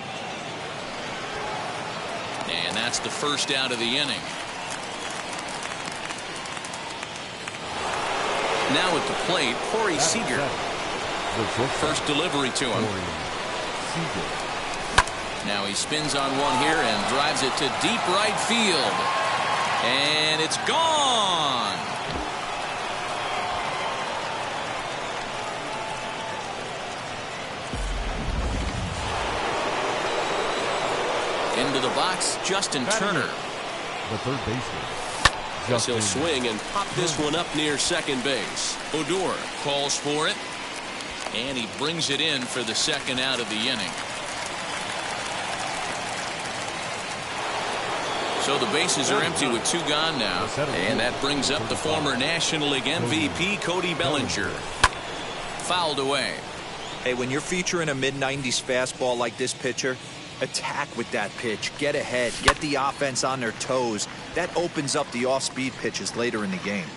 And that's the first out of the inning. Now at the plate, Corey Seager. First delivery to him. Now he spins on one here and drives it to deep right field. And it's gone. Into the box, Justin Turner. The third baseman. Guess he'll swing and pop this one up near second base. Odor calls for it, and he brings it in for the second out of the inning. So the bases are empty with 2 gone now, and that brings up the former National League MVP Cody Bellinger. Fouled away. Hey, when you're featuring a mid-90s fastball like this pitcher, attack with that pitch. Get ahead. Get the offense on their toes. That opens up the off-speed pitches later in the game.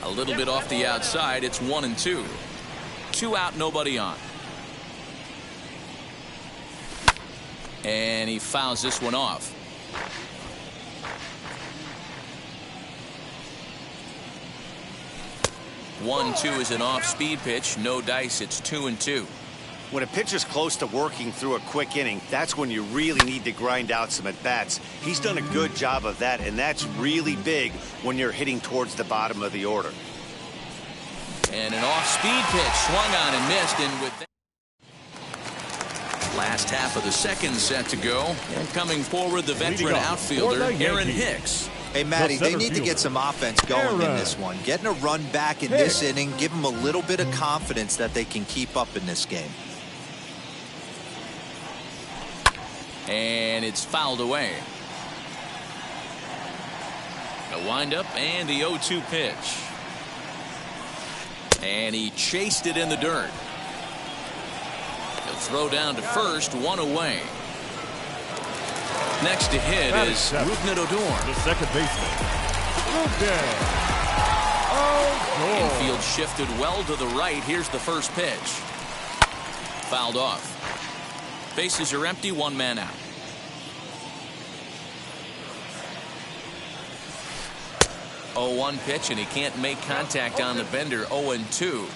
A little bit off the outside. It's 1-2. 2 out, nobody on. And he fouls this one off. One-two is an off-speed pitch. No dice. It's 2-2. When a pitcher's close to working through a quick inning, that's when you really need to grind out some at-bats. He's done a good job of that, and that's really big when you're hitting towards the bottom of the order. And an off-speed pitch swung on and missed. And with that, last half of the second set to go, and coming forward, the veteran outfielder Aaron Hicks. Hey, Matty, they need to get some offense going in this one. Getting a run back in this inning, give them a little bit of confidence that they can keep up in this game. And it's fouled away. A windup and the 0-2 pitch. And he chased it in the dirt. He'll throw down to first, 1 away. Next to hit is Rougned Odor. The second baseman. Infield shifted well to the right. Here's the first pitch. Fouled off. Bases are empty, 1 man out. Oh, 1 pitch, and he can't make contact on the bender. 0-2.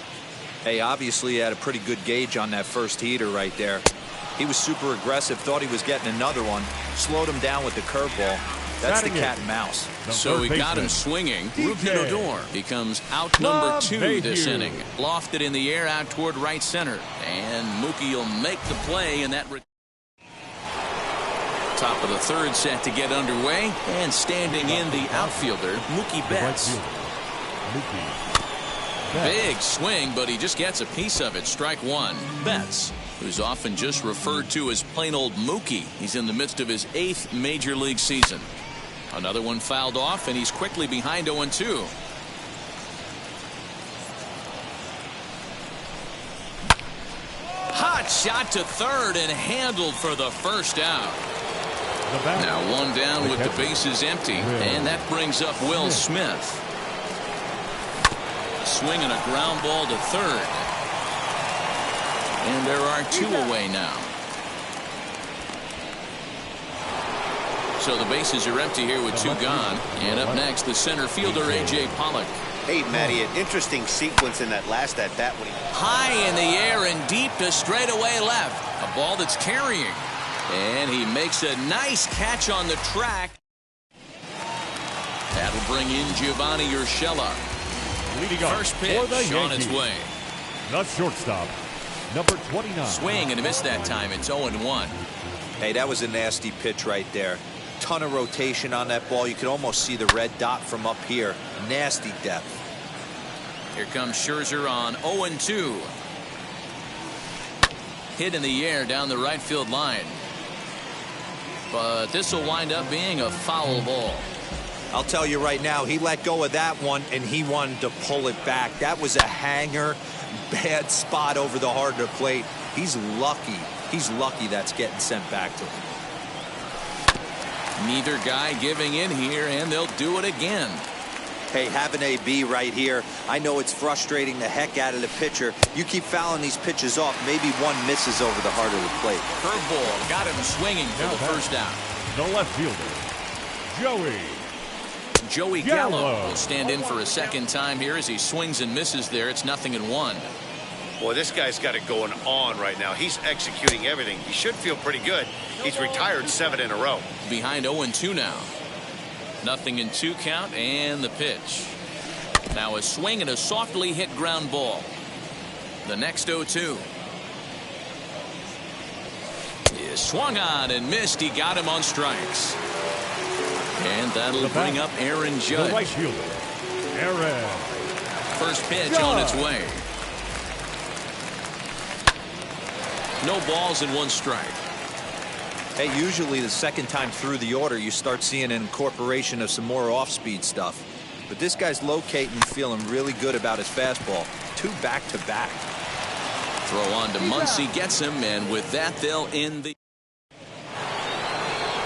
Hey, obviously he had a pretty good gauge on that first heater right there. He was super aggressive, thought he was getting another one, slowed him down with the curveball. That's the cat and mouse. So he got him swinging. Rougned Odor becomes out number 2 this inning. Lofted in the air out toward right center. And Mookie will make the play in that. Top of the third set to get underway. And standing in the outfielder, Mookie Betts. Big swing, but he just gets a piece of it. Strike 1. Betts, who's often just referred to as plain old Mookie. He's in the midst of his 8th major league season. Another one fouled off, and he's quickly behind 0-2. Hot shot to third and handled for the first out. Now 1 down with the bases empty, and that brings up Will Smith. Swinging a ground ball to third. And there are 2 away now. So the bases are empty here with 2 gone. And up next, the center fielder, A.J. Pollock. Hey, Matty, an interesting sequence in that last at-bat. High in the air and deep to straightaway left. A ball that's carrying. And he makes a nice catch on the track. That'll bring in Giovanni Urshela. Leading off first pitch on its way. The shortstop, number 29. Swing and a miss that time. It's 0-1. Hey, that was a nasty pitch right there. Ton of rotation on that ball. You could almost see the red dot from up here. Nasty depth. Here comes Scherzer on 0-2. Hit in the air down the right field line. But this will wind up being a foul ball. I'll tell you right now, he let go of that one, and he wanted to pull it back. That was a hanger, bad spot over the heart of the plate. He's lucky. He's lucky that's getting sent back to him. Neither guy giving in here, and they'll do it again. Hey, have an AB right here. I know it's frustrating the heck out of the pitcher. You keep fouling these pitches off, maybe one misses over the heart of the plate. Curveball got him swinging for the first out. The left fielder, Joey Gallo will stand in for a second time here as he swings and misses there. It's 0-1. Boy, this guy's got it going on right now. He's executing everything. He should feel pretty good. He's retired 7 in a row. Behind 0-2 now. 0-2 count and the pitch. Now a swing and a softly hit ground ball. The next 0-2. Swung on and missed. He got him on strikes. And that'll bring up Aaron Judge. The right fielder, Aaron. First pitch Judge. on its way. No balls and 1 strike. Hey, usually the second time through the order, you start seeing an incorporation of some more off-speed stuff. But this guy's locating, feeling really good about his fastball. 2 back-to-back. Throw on to Muncy, gets him, and with that, they'll end the.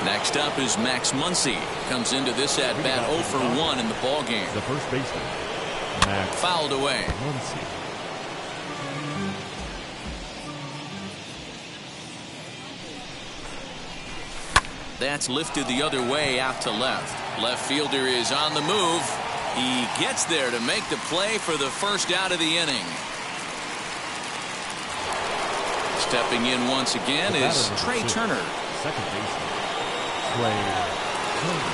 Next up is Max Muncy. Comes into this at-bat 0 for 1 in the ball game. The first baseman, Max Fouled away. Muncy. That's lifted the other way out to left. Left fielder is on the move. He gets there to make the play for the first out of the inning. Stepping in once again is Trey Turner. Second baseman, Trey Turner.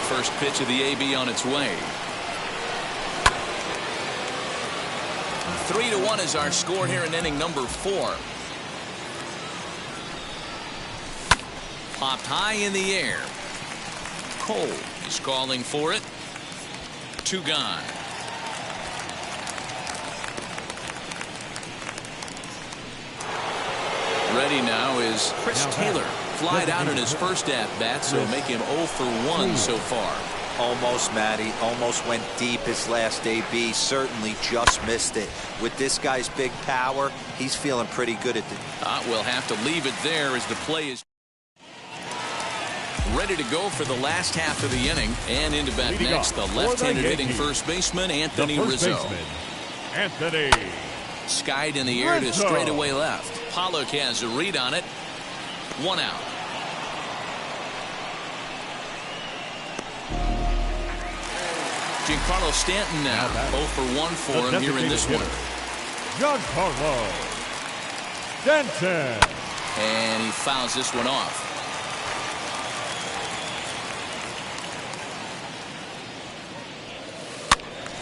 First pitch of the AB on its way. 3-1 is our score here in inning number 4. Popped high in the air. Cole is calling for it. 2 gone. Ready now is Chris Taylor. Flied out in his first at-bat, so make him 0 for 1 so far. Almost, Matty. Almost went deep his last AB. Certainly just missed it. With this guy's big power, he's feeling pretty good at it. We'll have to leave it there as the play is ready to go for the last half of the inning. And into bat next, the left-handed hitting first baseman, Anthony Rizzo. Anthony. Skied in the air to straightaway left. Pollock has a read on it. 1 out. Giancarlo Stanton now 0 for 1 for him here in this one. Giancarlo Stanton. And he fouls this one off.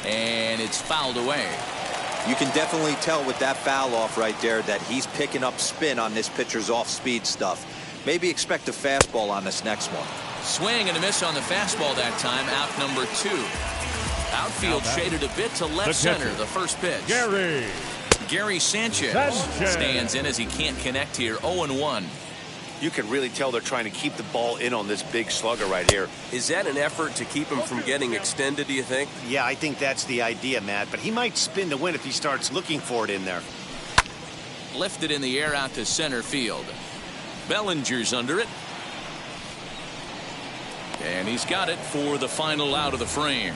And it's fouled away. You can definitely tell with that foul off right there that he's picking up spin on this pitcher's off-speed stuff. Maybe expect a fastball on this next one. Swing and a miss on the fastball that time. Out number 2. Outfield shaded a bit to left center. The first pitch. Gary Sanchez stands in as he can't connect here. 0-1. You can really tell they're trying to keep the ball in on this big slugger right here. Is that an effort to keep him from getting extended, do you think? Yeah, I think that's the idea, Matt. But he might spin to win if he starts looking for it in there. Lifted in the air out to center field. Bellinger's under it. And he's got it for the final out of the frame.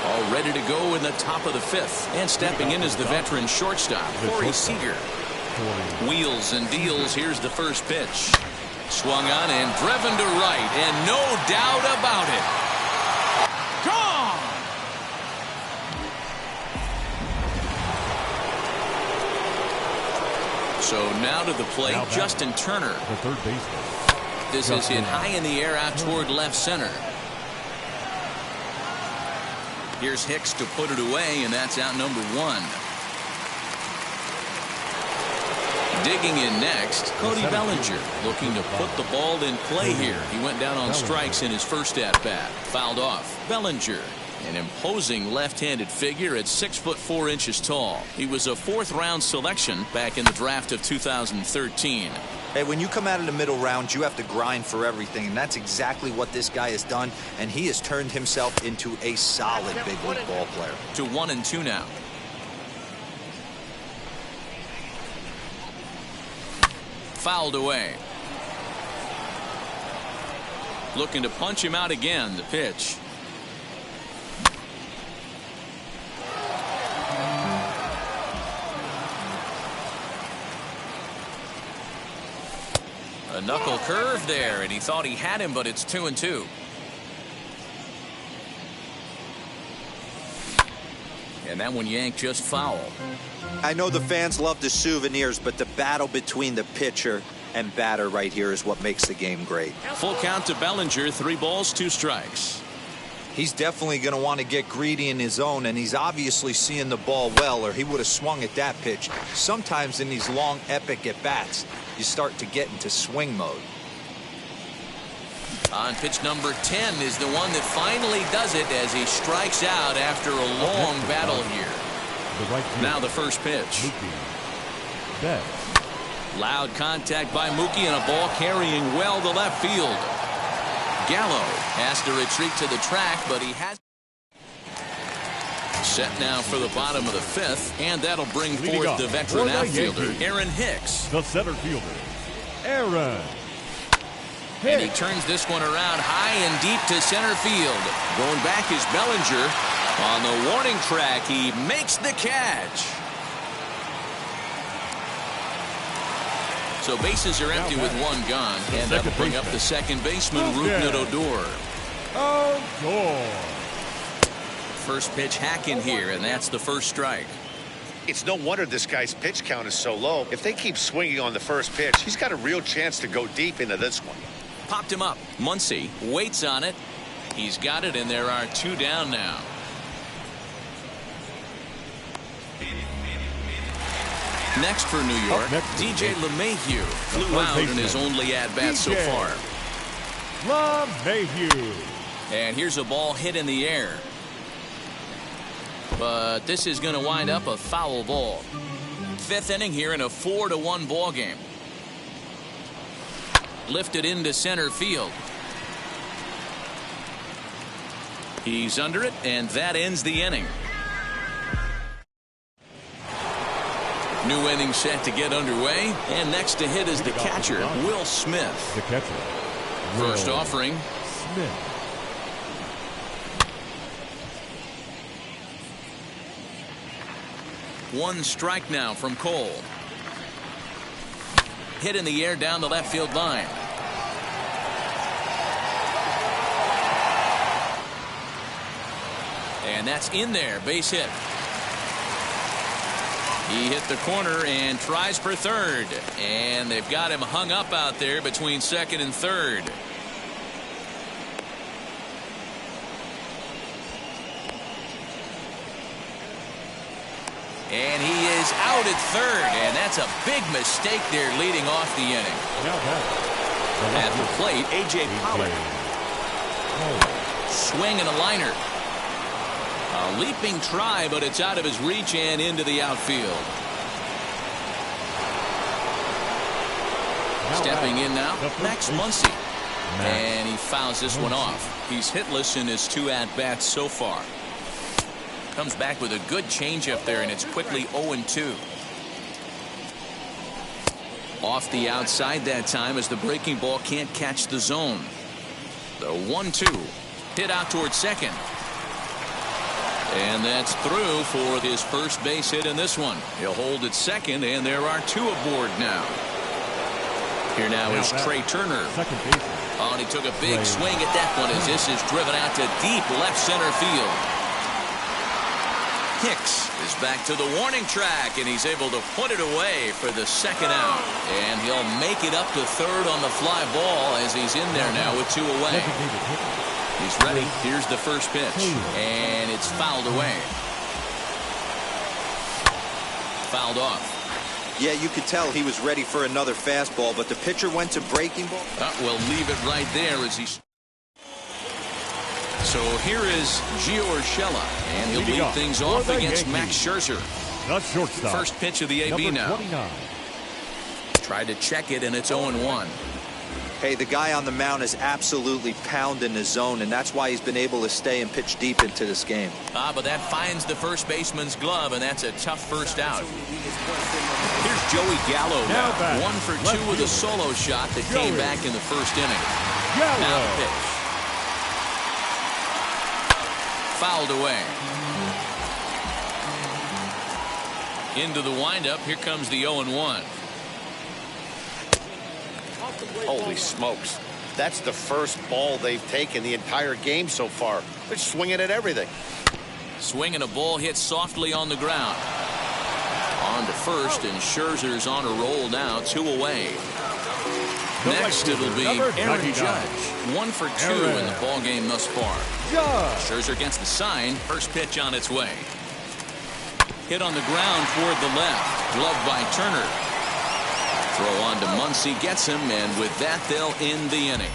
All ready to go in the top of the 5th. And stepping in is the veteran shortstop, Corey Seager. Wheels and deals. Here's the first pitch. Swung on and driven to right. And no doubt about it. Gone! So now to the plate, Justin Turner. The third baseman. This is hit high in the air out toward left center. Here's Hicks to put it away, and that's out number 1. Digging in next, Cody Bellinger, looking to put the ball in play here. He went down on strikes in his first at-bat. Fouled off. Bellinger, an imposing left-handed figure at 6'4" tall. He was a 4th-round selection back in the draft of 2013. Hey, when you come out of the middle rounds, you have to grind for everything, and that's exactly what this guy has done, and he has turned himself into a solid big league ball player. To 1-2 now. Fouled away. Looking to punch him out again. The pitch. A knuckle curve there, and he thought he had him, but it's 2-2. And that one yanked just foul. I know the fans love the souvenirs, but the battle between the pitcher and batter right here is what makes the game great. Full count to Bellinger. 3 balls, 2 strikes. He's definitely going to want to get greedy in his own, and he's obviously seeing the ball well, or he would have swung at that pitch. Sometimes in these long, epic at-bats, you start to get into swing mode. On pitch number 10 is the one that finally does it as he strikes out after a long battle here. Now the first pitch. Loud contact by Mookie and a ball carrying well to left field. Gallo has to retreat to the track, but he has. Set now for the bottom of the fifth, and that'll bring forth the veteran outfielder, Aaron Hicks. The center fielder, Aaron. And he turns this one around high and deep to center field. Going back is Bellinger. On the warning track, he makes the catch. So bases are empty with one gone, and that'll bring up the second baseman, Rougned Odor. First pitch hacking here, and that's the first strike. It's no wonder this guy's pitch count is so low. If they keep swinging on the first pitch, he's got a real chance to go deep into this one. Popped him up. Muncy waits on it. He's got it, and there are two down now. Next for New York, DJ LeMahieu flew out in his only at-bat so far. LeMahieu. And here's a ball hit in the air. But this is going to wind up a foul ball. Fifth inning here in a 4-1 ball game. Lifted into center field. He's under it, and that ends the inning. New inning set to get underway, and next to hit is the catcher, Will Smith. The catcher. First offering. Smith. One strike now from Cole. Hit in the air down the left field line. And that's in there, base hit. He hit the corner and tries for third. And they've got him hung up out there between second and third. And he is out at third. And that's a big mistake there leading off the inning. At the plate, A.J. Pollock. Swing and a liner. A leaping try, but it's out of his reach and into the outfield. Stepping in now, Max Muncy. And he fouls this one off. He's hitless in his two at-bats so far. Comes back with a good changeup there, and it's quickly 0-2. Off the outside that time as the breaking ball can't catch the zone. The 1-2. Hit out towards second. And that's through for his first base hit in this one. He'll hold at second, and there are two aboard now. Here now is Trey Turner. Oh, and he took a big swing at that one as this is driven out to deep left center field. Hicks is back to the warning track, and he's able to put it away for the second out. And he'll make it up to third on the fly ball as he's in there now with two away. He's ready. Here's the first pitch. And it's fouled away. Fouled off. Yeah, you could tell he was ready for another fastball, but the pitcher went to breaking ball. We'll leave it right there as he. So here is Gio Urshela, and he'll lead things off against Max Scherzer. The shortstop. First pitch of the AB now. 29. Tried to check it, and it's 0-1. Hey, the guy on the mound is absolutely pounding the zone, and that's why he's been able to stay and pitch deep into this game. But that finds the first baseman's glove, and that's a tough first out. Here's Joey Gallo now. 1 for 2 with a solo shot that came back in the first inning. Now the pitch. Fouled away. Into the windup. Here comes the 0-1. Holy smokes. That's the first ball they've taken the entire game so far. They're swinging at everything. Swinging a ball hit softly on the ground. On to first, and Scherzer's on a roll now, 2 away. Next, it'll be Aaron Judge. 1 for 2 in the ball game thus far. Scherzer gets the sign. First pitch on its way. Hit on the ground toward the left. Gloved by Turner. Throw on to Muncy, gets him, and with that, they'll end the inning.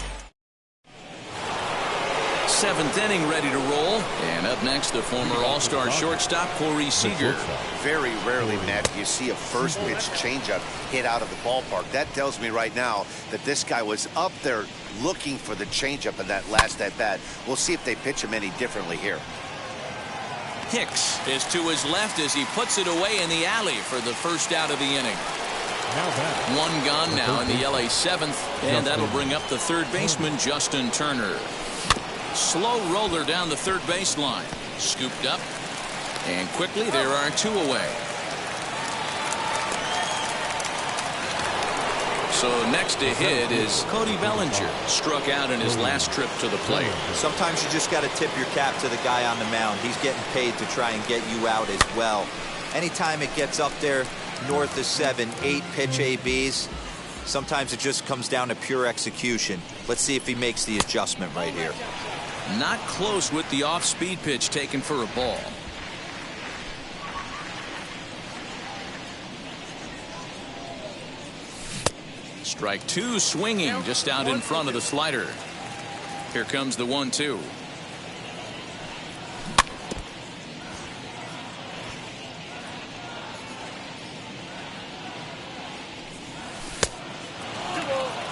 7th inning ready to roll. And up next, the former All-Star shortstop, Corey Seager. Very rarely, Matt, you see a first pitch changeup hit out of the ballpark. That tells me right now that this guy was up there looking for the changeup in that last at-bat. We'll see if they pitch him any differently here. Hicks is to his left as he puts it away in the alley for the first out of the inning. One gone now in the LA 7th, and that'll bring up the third baseman, Justin Turner. Slow roller down the third baseline. Scooped up, and quickly there are 2 away. So next to hit is Cody Bellinger. Struck out in his last trip to the plate. Sometimes you just got to tip your cap to the guy on the mound. He's getting paid to try and get you out as well. Anytime it gets up there north of 7, 8 pitch ABs, sometimes it just comes down to pure execution. Let's see if he makes the adjustment right here. Not close with the off-speed pitch taken for a ball. Strike 2 swinging just out in front of the slider. Here comes the 1-2.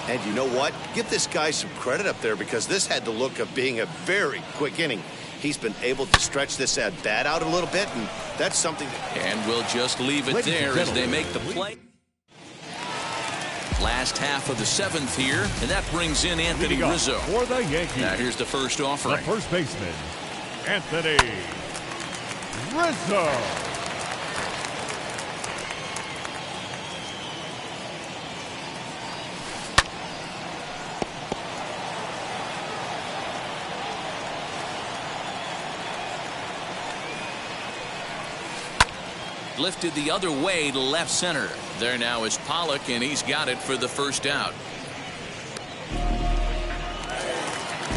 And you know what? Give this guy some credit up there because this had the look of being a very quick inning. He's been able to stretch this at bat out a little bit, and that's something. And we'll just leave it there as they make the play. Last half of the 7th here, and that brings in Anthony Rizzo. For the Yankees. Now here's the first offering. The first baseman, Anthony Rizzo. Lifted the other way to left center. There now is Pollock, and he's got it for the first out.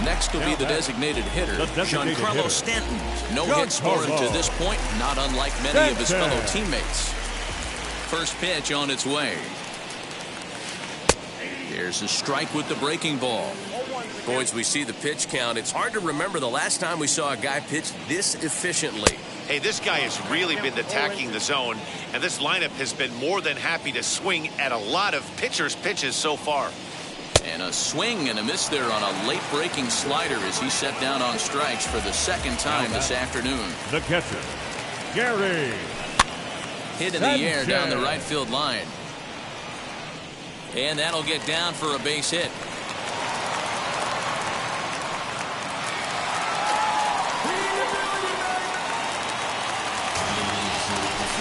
Next will be the designated hitter, Giancarlo Stanton. No hits for him to this point, not unlike many of his fellow teammates. First pitch on its way. Here's a strike with the breaking ball. Boys, we see the pitch count. It's hard to remember the last time we saw a guy pitch this efficiently. Hey, this guy has really been attacking the zone, and this lineup has been more than happy to swing at a lot of pitchers' pitches so far. And a swing and a miss there on a late breaking slider as he set down on strikes for the second time this afternoon. The catcher, Gary. Hit in the air down the right field line. And that'll get down for a base hit.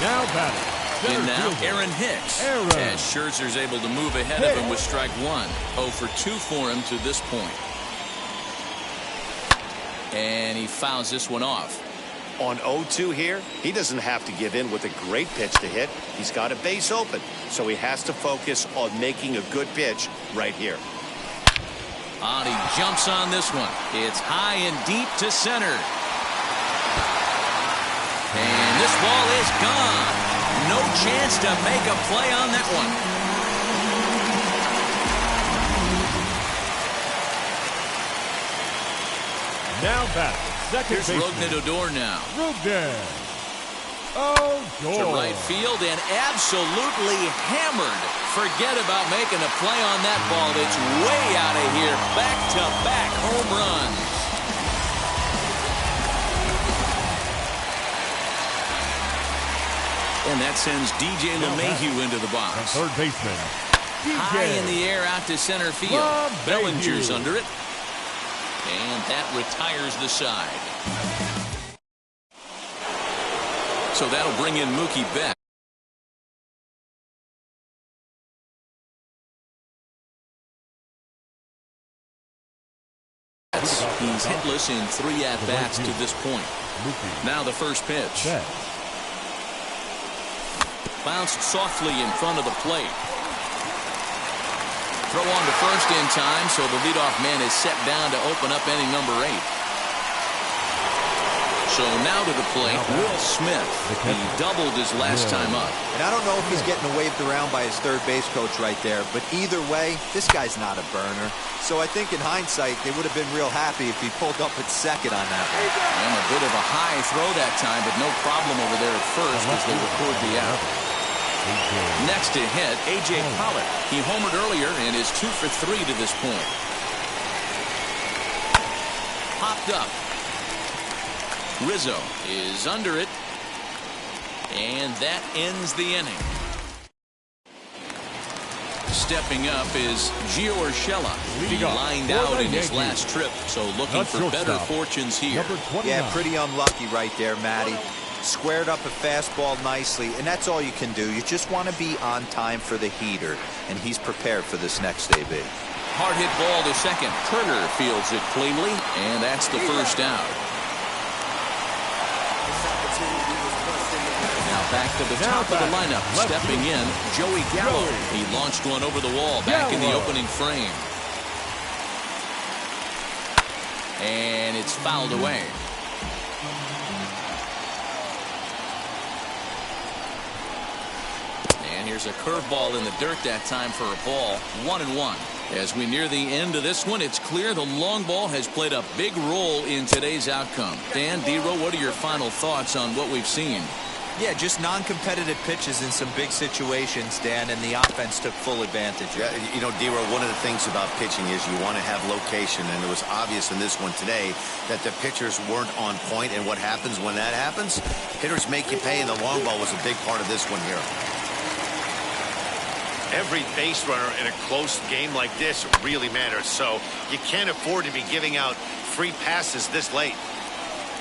Now batting. In now, Aaron Hicks. As Scherzer's able to move ahead of him with strike 1. 0 for 2 for him to this point. And he fouls this one off. On 0-2 here, he doesn't have to give in with a great pitch to hit. He's got a base open, so he has to focus on making a good pitch right here. And he jumps on this one. It's high and deep to center. And this ball is gone. No chance to make a play on that one. Now batting. Second Here's Rougned Odor now. Rougned Odor. To right field and absolutely hammered. Forget about making a play on that ball. It's way out of here. Back-to-back home runs. And that sends DJ LeMahieu into the box. The third baseman, high in the air out to center field. Bellinger's under it. And that retires the side. So that'll bring in Mookie Betts. He's hitless in 3 at-bats to this point. Now the first pitch. Bounced softly in front of the plate. Throw on to first in time, so the leadoff man is set down to open up inning number 8. So now to the plate, Will Smith. He doubled his last time up. And I don't know if he's getting waved around by his third base coach right there, but either way, this guy's not a burner. So I think in hindsight, they would have been real happy if he pulled up at second on that one. And a bit of a high throw that time, but no problem over there at first as they record the out. Next to hit, A.J. Pollock. He homered earlier and is 2 for 3 to this point. Popped up. Rizzo is under it, and that ends the inning. Stepping up is Gio Urshela. He lined out in his last trip, so looking for better fortunes here. Yeah, pretty unlucky right there, Matty. Squared up a fastball nicely, and that's all you can do. You just want to be on time for the heater, and he's prepared for this next AB. Hard hit ball to second. Turner fields it cleanly, and that's the first out. Now back to the top of the lineup. Stepping in, Joey Gallo. He launched one over the wall back in the opening frame. And it's fouled away. And here's a curveball in the dirt that time for a ball. 1-1. As we near the end of this one, it's clear the long ball has played a big role in today's outcome. Dan, D-Row, what are your final thoughts on what we've seen? Yeah, just non-competitive pitches in some big situations, Dan, and the offense took full advantage. Yeah, you know, D-Row, one of the things about pitching is you want to have location, and it was obvious in this one today that the pitchers weren't on point, and what happens when that happens? Hitters make you pay, and the long ball was a big part of this one here. Every base runner in a close game like this really matters, so you can't afford to be giving out free passes this late.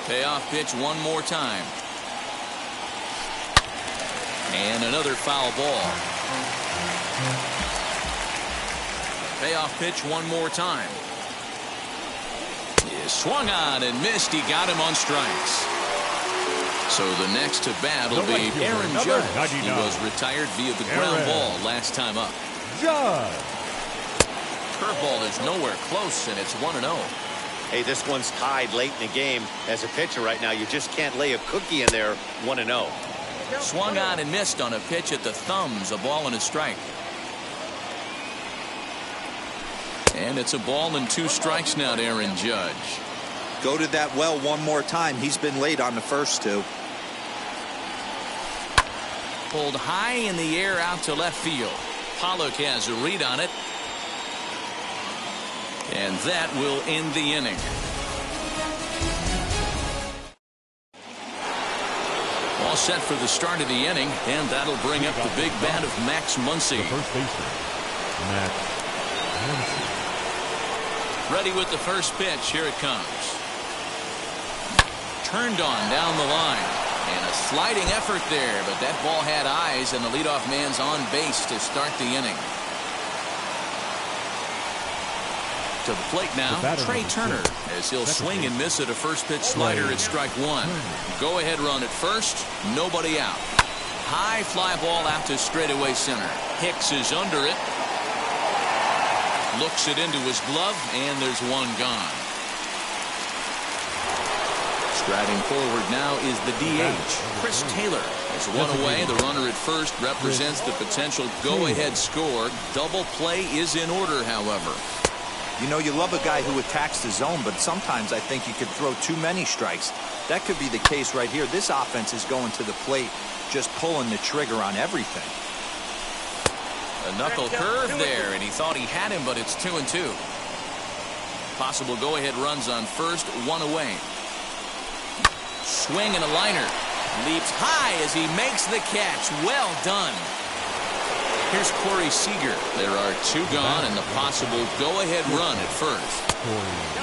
Payoff pitch one more time. And another foul ball. Payoff pitch one more time. He swung on and missed. He got him on strikes. So the next to bat will be Aaron Judge. He was retired via the ground ball last time up. Judge. Curveball is nowhere close, and it's 1-0. Hey, this one's tied late in the game. As a pitcher right now, you just can't lay a cookie in there. 1-0. Swung on and missed on a pitch at the thumbs. A ball and a strike. And it's a ball and 2 strikes now to Aaron Judge. Go to that well one more time. He's been late on the first 2. Pulled high in the air out to left field. Pollock has a read on it. And that will end the inning. All set for the start of the inning, and that'll bring up the big bat of Max Muncy. The first baseman, Max Muncy. Ready with the first pitch. Here it comes. Turned on down the line. And a sliding effort there, but that ball had eyes, and the leadoff man's on base to start the inning. To the plate now, Trey Turner, as he'll swing and miss at a first pitch slider at strike 1. Go ahead run at first, nobody out. High fly ball out to straightaway center. Hicks is under it. Looks it into his glove, and there's one gone. Striding forward now is the DH, Chris Taylor. As one away, the runner at first represents the potential go-ahead score. Double play is in order, however. You know, you love a guy who attacks the zone, but sometimes I think you could throw too many strikes. That could be the case right here. This offense is going to the plate, just pulling the trigger on everything. A knuckle curve there, and he thought he had him, but it's 2-2. Possible go-ahead runs on first, one away. Swing and a liner. Leaps high as he makes the catch. Well done. Here's Corey Seager. There are 2 gone and the possible go-ahead run at first.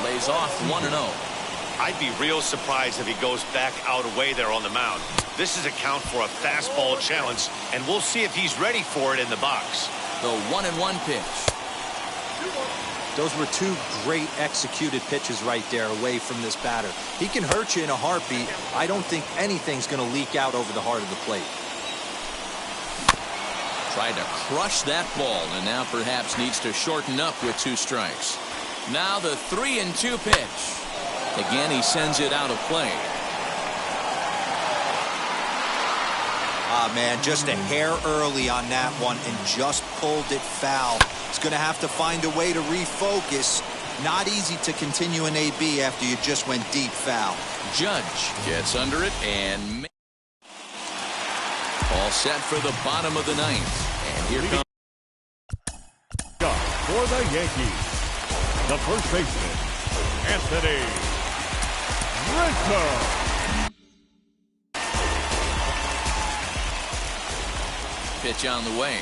Lays off 1-0. I'd be real surprised if he goes back out away there on the mound. This is a count for a fastball challenge, and we'll see if he's ready for it in the box. The 1-1 pitch. Those were 2 great executed pitches right there away from this batter. He can hurt you in a heartbeat. I don't think anything's going to leak out over the heart of the plate. Tried to crush that ball, and now perhaps needs to shorten up with 2 strikes. Now the 3-2 pitch. Again, he sends it out of play. Ah, man, just a hair early on that one and just pulled it foul. He's going to have to find a way to refocus. Not easy to continue an AB after you just went deep foul. Judge gets under it and all set for the bottom of the 9th. And here comes for the Yankees, the first baseman, Anthony Rizzo. Pitch on the way.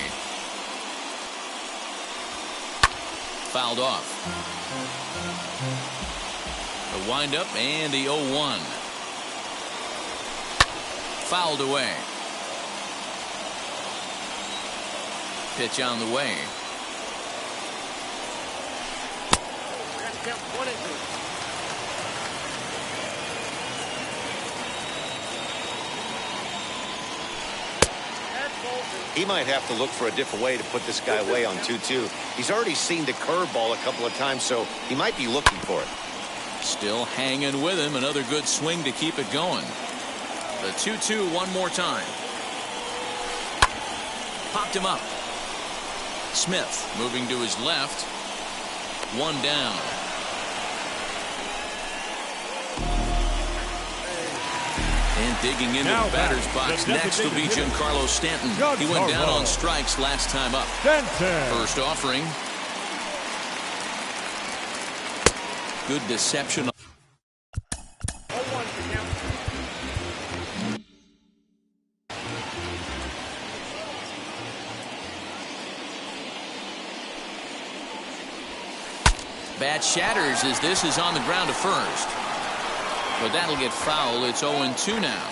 Fouled off. The windup and the 0-1. Fouled away. Pitch on the way. He might have to look for a different way to put this guy away on 2-2. He's already seen the curveball a couple of times, so he might be looking for it. Still hanging with him. Another good swing to keep it going. The 2-2 one more time. Popped him up. Smith moving to his left. 1 down. And digging into the batter's box next will be Giancarlo Stanton. He went down on strikes last time up. First offering. Good deception. Bat shatters as this is on the ground to first. But that'll get foul. It's 0-2 now.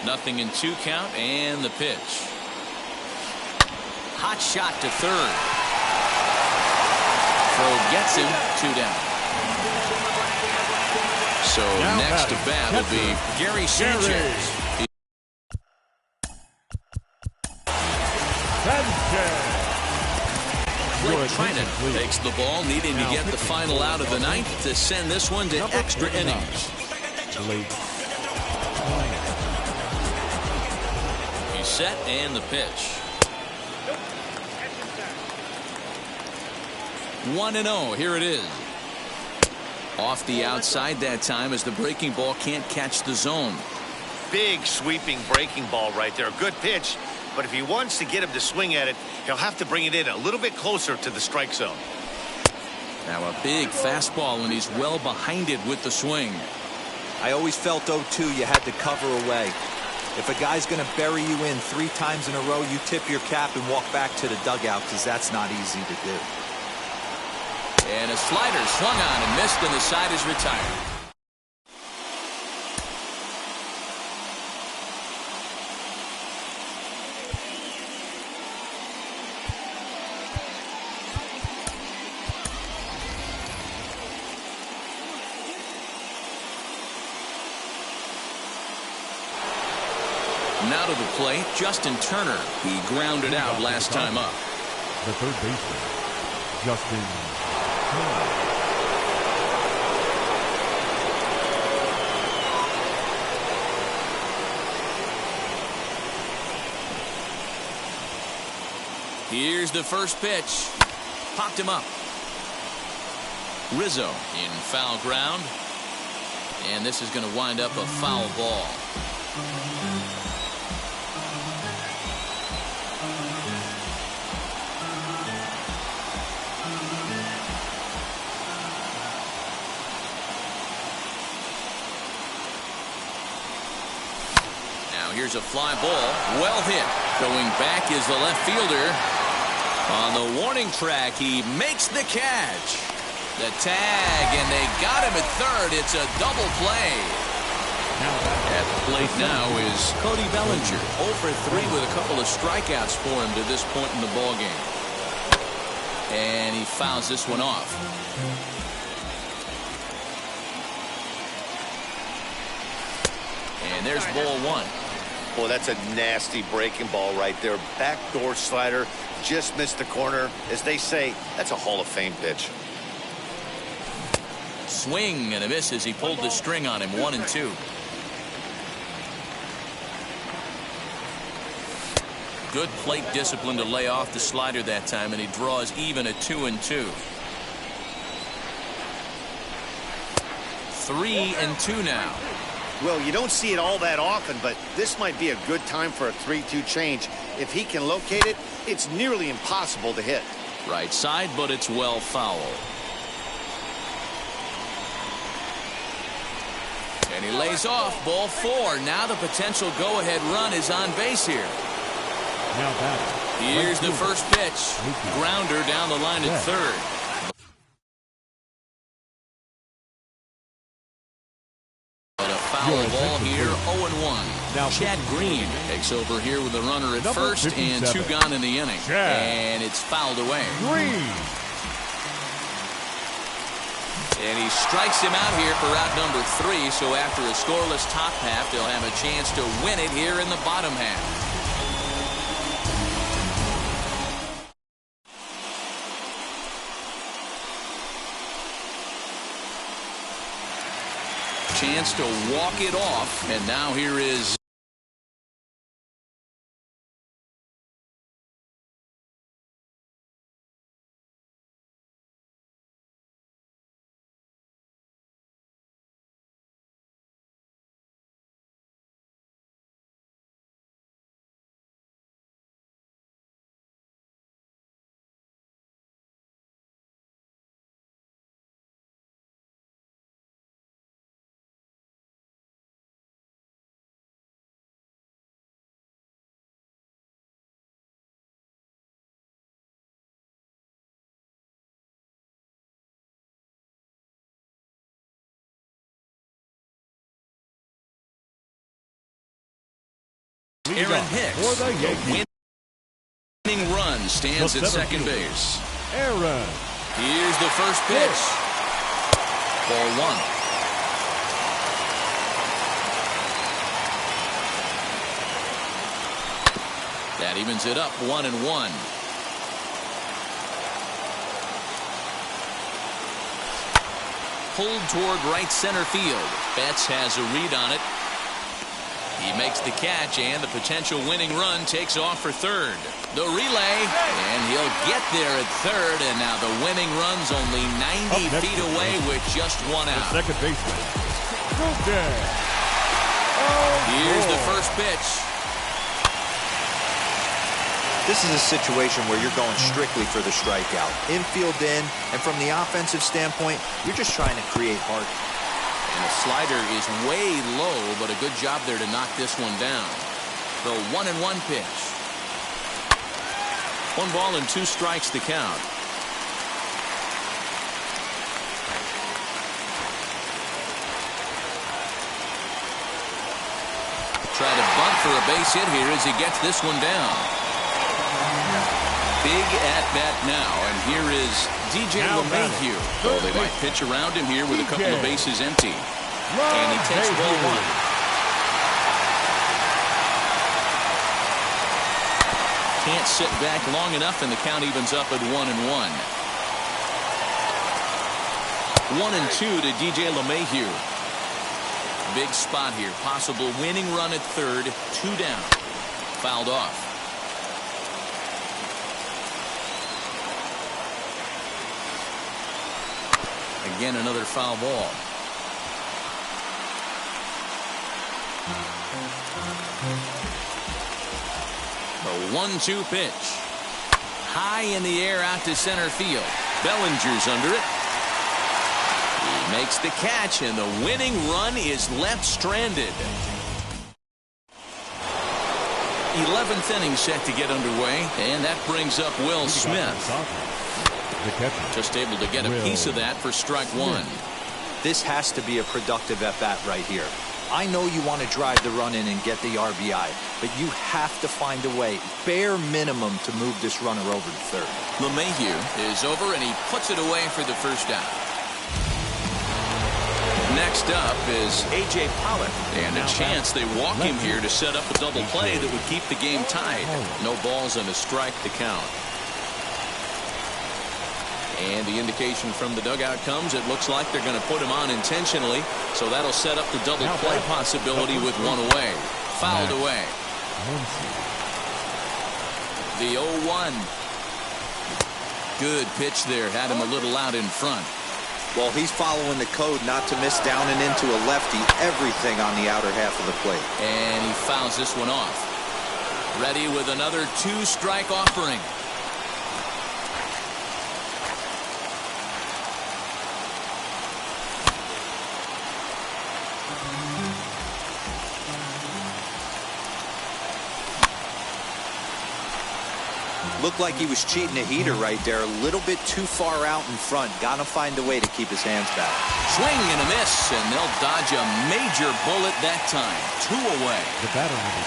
Nothing in 2 count and the pitch. Hot shot to third. Throw gets him. 2 down. So now next to bat will be Gary Sanchez. Takes the ball, needing to get the final out of the 9th to send this one to extra innings. He's set and the pitch. 1-0. Here it is. Off the outside that time as the breaking ball can't catch the zone. Big sweeping breaking ball right there. Good pitch. But if he wants to get him to swing at it, he'll have to bring it in a little bit closer to the strike zone. Now a big fastball, and he's well behind it with the swing. I always felt 0-2 you had to cover away. If a guy's going to bury you in 3 times in a row, you tip your cap and walk back to the dugout because that's not easy to do. And a slider swung on and missed, and the side is retired. Now to the plate, Justin Turner. He grounded out last time up. The third baseman, Justin Turner. Here's the first pitch. Popped him up. Rizzo in foul ground. And this is going to wind up a foul ball. Here's a fly ball. Well hit. Going back is the left fielder. On the warning track, he makes the catch. The tag, and they got him at third. It's a double play. At the plate now is Cody Bellinger. 0 for 3 with a couple of strikeouts for him to this point in the ballgame. And he fouls this one off. And And there's ball one. Boy, that's a nasty breaking ball right there. Backdoor slider, just missed the corner. As they say, that's a Hall of Fame pitch. Swing and a miss as he pulled the string on him. 1-2. Good plate discipline to lay off the slider that time, and he draws even at 2-2. 3-2 now. Well, you don't see it all that often, but this might be a good time for a 3-2 change. If he can locate it, it's nearly impossible to hit. Right side, but it's well foul. And he lays off. Ball 4. Now the potential go-ahead run is on base here. Now batting. Here's the first pitch. Grounder down the line at third. But a foul ball here. 0-1. Now Chad Green takes over here with the runner at first and 2 gone in the inning. And it's fouled away. Green. And he strikes him out here for out number 3. So after a scoreless top half, they'll have a chance to win it here in the bottom half. Chance to walk it off, and now here is Aaron Hicks. For the Yankees. Winning run stands at second base. Aaron. Here's the first pitch. Ball 1. That evens it up 1-1. Pulled toward right center field. Betts has a read on it. He makes the catch, and the potential winning run takes off for third. The relay, and he'll get there at third, and now the winning run's only 90 feet away with just 1 out. The second baseman. Here's the first pitch. This is a situation where you're going strictly for the strikeout. Infield in, and from the offensive standpoint, you're just trying to create heart. And the slider is way low, but a good job there to knock this one down. The 1-1 pitch. 1 ball and 2 strikes to count. Try to bunt for a base hit here as he gets this one down. Big at bat now, and here is DJ LeMahieu. Oh, they might pitch around him here with a couple of bases empty. And he takes ball 1. Can't sit back long enough, and the count evens up at 1-1. 1-2 to DJ LeMahieu. Big spot here. Possible winning run at third. 2 down. Fouled off. Again, another foul ball. The 1-2 pitch. High in the air out to center field. Bellinger's under it. He makes the catch, and the winning run is left stranded. 11th inning set to get underway, and that brings up Will Smith. Just able to get a piece of that for strike 1. This has to be a productive at-bat right here. I know you want to drive the run in and get the RBI, but you have to find a way, bare minimum, to move this runner over to third. LeMahieu is over, and he puts it away for the first out. Next up is A.J. Pollock. And a chance they walk him here to set up a double play that would keep the game tied. No balls and a strike to count. And the indication from the dugout comes, it looks like they're going to put him on intentionally. So that'll set up the double play possibility with one away. Fouled away. The 0-1. Good pitch there. Had him a little out in front. Well, he's following the code not to miss down and into a lefty. Everything on the outer half of the plate. And he fouls this one off. Ready with another 2-strike offering. Looked like he was cheating a heater right there. A little bit too far out in front. Got to find a way to keep his hands back. Swing and a miss, and they'll dodge a major bullet that time. 2 away. The batter number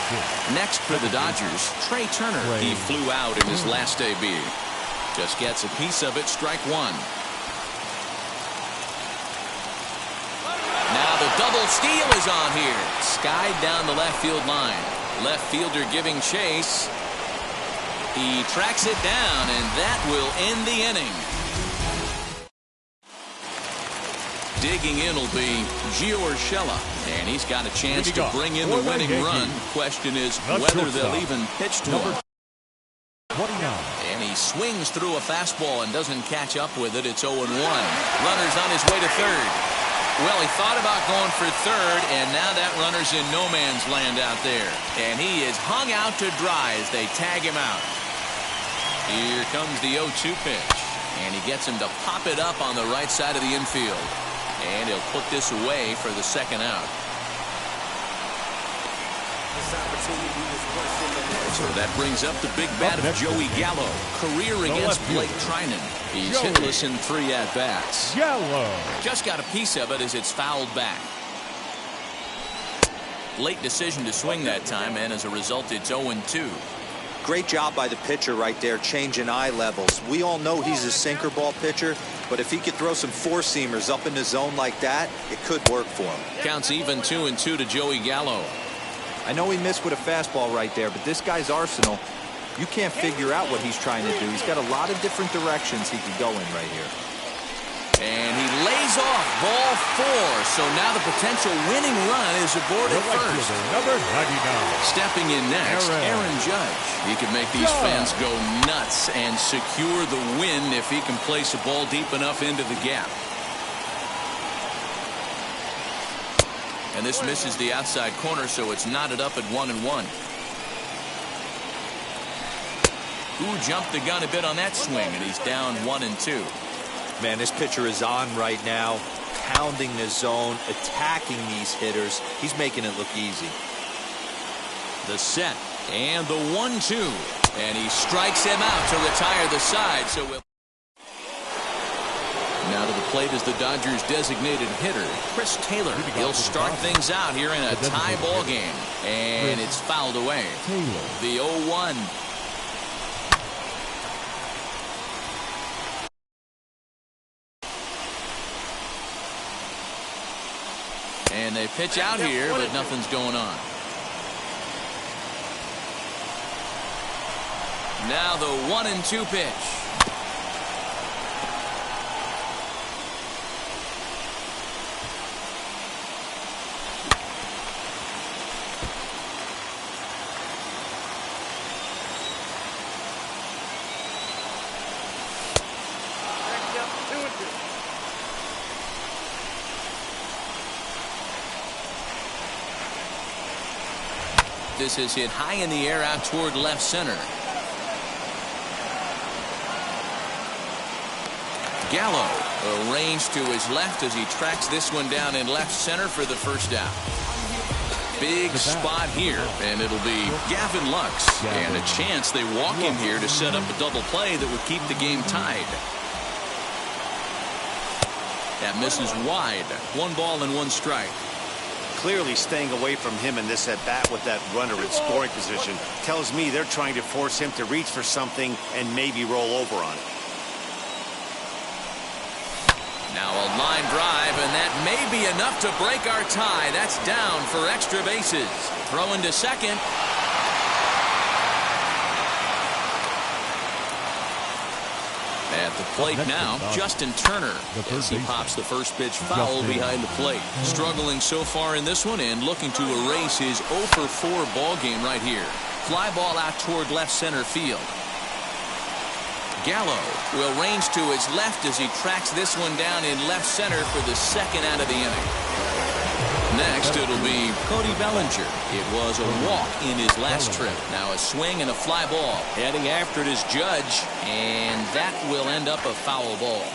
6. Next for the Dodgers, Trey Turner. He flew out in his last AB. Just gets a piece of it. Strike 1. Now the double steal is on here. Skied down the left field line. Left fielder giving chase. He tracks it down, and that will end the inning. Digging in will be Gio Urshela, and he's got a chance to bring in the winning run. Question is whether they'll even pitch to him. 29. And he swings through a fastball and doesn't catch up with it. It's 0-1. Runner's on his way to third. Well, he thought about going for third, and now that runner's in no man's land out there. And he is hung out to dry as they tag him out. Here comes the 0-2 pitch, and he gets him to pop it up on the right side of the infield. And he'll put this away for the second out. So that brings up the big bat of Joey Gallo. Career against Blake Trinan. He's hitless in 3 at-bats. Gallo. Just got a piece of it as it's fouled back. Late decision to swing that time, and as a result, it's 0-2. Great job by the pitcher right there, changing eye levels. We all know he's a sinker ball pitcher, but if he could throw some 4-seamers up in the zone like that, it could work for him. Counts even 2-2 to Joey Gallo. I know he missed with a fastball right there, but this guy's arsenal, you can't figure out what he's trying to do. He's got a lot of different directions he could go in right here. And he lays off ball 4. So now the potential winning run is aboard at first. Number 99. Stepping in next, Aaron Judge. He can make these fans go nuts and secure the win if he can place a ball deep enough into the gap. And this misses the outside corner, so it's knotted up at 1-1. Who jumped the gun a bit on that swing, and he's down 1-2. Man, this pitcher is on right now, pounding the zone, attacking these hitters. He's making it look easy. The set and the 1-2, and he strikes him out to retire the side. So now to the plate is the Dodgers' designated hitter, Chris Taylor. He'll start things out here in a tie ball game, and it's fouled away. The 0-1. And they pitch out here, but nothing's going on. Now the 1-2 pitch. This is hit high in the air out toward left center. Gallo arranged to his left as he tracks this one down in left center for the first out. Big spot here, and it'll be Gavin Lux. And a chance they walk him here to set up a double play that would keep the game tied. That misses wide. 1 ball and 1 strike. Clearly staying away from him in this at-bat with that runner in scoring position tells me they're trying to force him to reach for something and maybe roll over on it. Now a line drive, and And that may be enough to break our tie. That's down for extra bases. Throwing to second. At the plate now, Justin Turner, as he pops the first pitch foul behind the plate. Struggling so far in this one and looking to erase his 0 for 4 ball game right here. Fly ball out toward left center field. Gallo will range to his left as he tracks this one down in left center for the second out of the inning. Next, it'll be Cody Bellinger. It was a walk in his last trip. Now a swing and a fly ball. Heading after it is Judge, and that will end up a foul ball.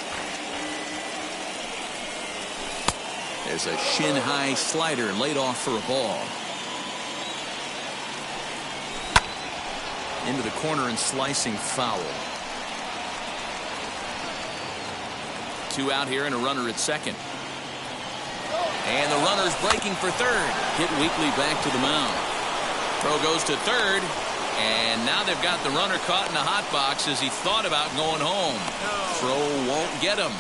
There's a shin-high slider laid off for a ball. Into the corner and slicing foul. 2 out here and a runner at second. And the runner's breaking for third. Hit weakly back to the mound. Throw goes to third. And now they've got the runner caught in the hot box as he thought about going home. Throw won't get him.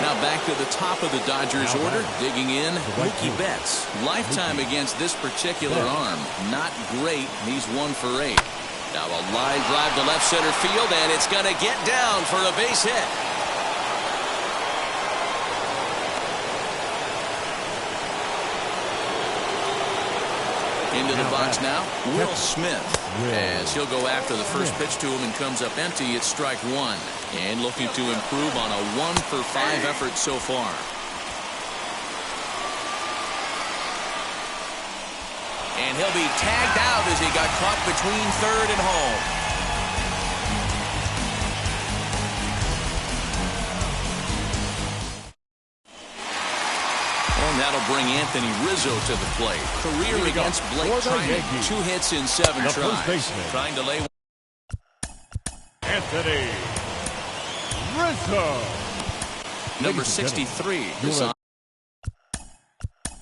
Now back to the top of the Dodgers order. Digging in, Mookie Betts. Lifetime against this particular arm. Not great. He's 1 for 8. Now a line drive to left center field, and it's going to get down for a base hit. Into the box now, Will Smith, as he'll go after the first pitch to him and comes up empty. It's strike 1, and looking to improve on a 1 for 5 effort so far. And he'll be tagged out as he got caught between third and home. That'll bring Anthony Rizzo to the plate. Career against Blake Trinan. 2 hits in 7 tries. Trying to lay. Anthony Rizzo. Number 63.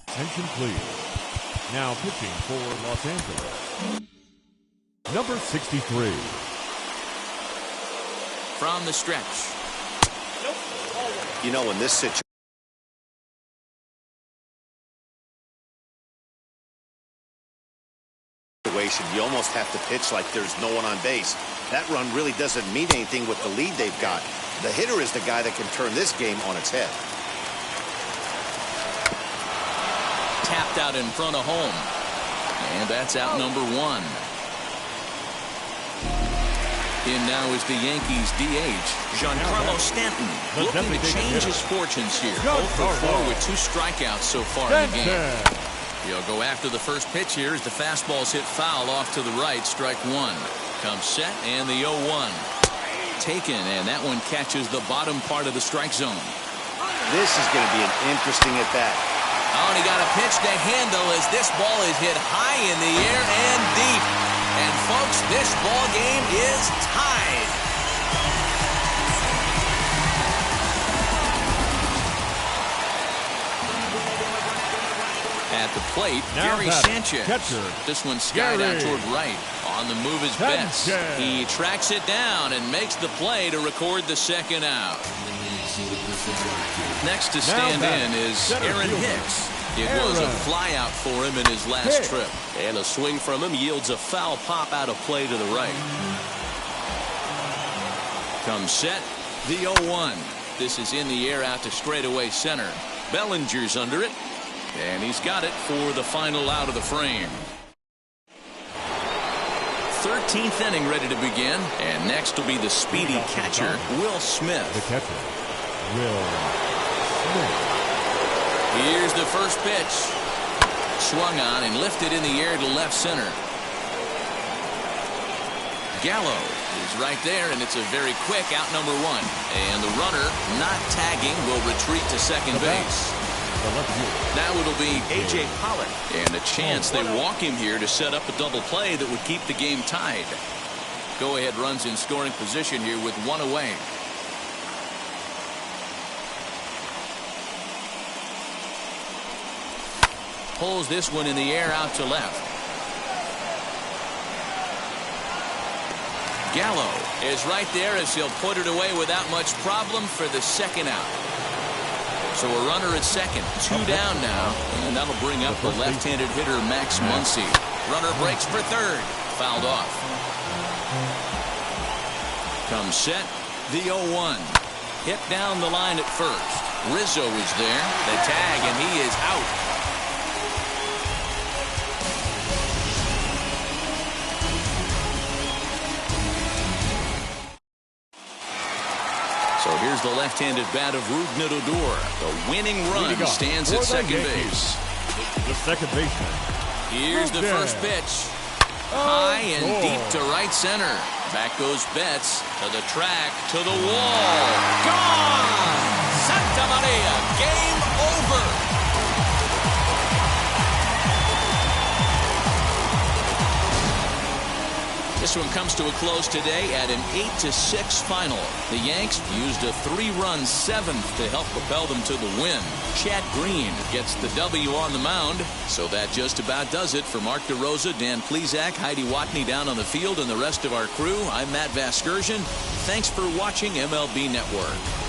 Attention please. Now pitching for Los Angeles. Number 63. From the stretch. You know, in this situation, you almost have to pitch like there's no one on base. That run really doesn't mean anything with the lead they've got. The hitter is the guy that can turn this game on its head. Tapped out in front of home. And that's out number 1. In now is the Yankees DH, Giancarlo Stanton. Looking to change his fortunes here. 0 for 4 with 2 strikeouts so far in the game. He'll go after the first pitch here as the fastball's hit foul off to the right. Strike 1. Comes set and the 0-1. Taken, and that one catches the bottom part of the strike zone. This is going to be an interesting at bat. Oh, and he got a pitch to handle as this ball is hit high in the air and deep. And folks, this ball game is tied. At the plate, now Gary Sanchez. Catcher. This one skied out toward right. On the move is Betts. He tracks it down and makes the play to record the second out. Next to stand in is Aaron Hicks. It was a fly out for him in his last trip. And a swing from him yields a foul pop out of play to the right. Comes set, the 0-1. This is in the air out to straightaway center. Bellinger's under it. And he's got it for the final out of the frame. 13th inning ready to begin. And next will be the speedy catcher, Will Smith. The catcher, Will Smith. Here's the first pitch. Swung on and lifted in the air to left center. Gallo is right there, and it's a very quick out number 1. And the runner, not tagging, will retreat to second base. Now it'll be A.J. Pollock, and a chance they walk him here to set up a double play that would keep the game tied. Go-ahead runs in scoring position here with 1 away. Pulls this one in the air out to left. Gallo is right there as he'll put it away without much problem for the second out. So a runner at second, 2 down now, and that'll bring up the left-handed hitter Max Muncy. Runner breaks for third, fouled off. Comes set, the 0-1. Hit down the line at first. Rizzo is there, the tag, and he is out. So here's the left-handed bat of Rougned Odor. The winning run stands at second base. The second baseman. Here's the first pitch. High and deep to right center. Back goes Betts to the track, to the wall. Gone! Santa Maria, game over. This one comes to a close today at an 8-6 final. The Yanks used a 3-run 7th to help propel them to the win. Chad Green gets the W on the mound. So that just about does it. For Mark DeRosa, Dan Plesac, Heidi Watney down on the field, and the rest of our crew, I'm Matt Vasgersian. Thanks for watching MLB Network.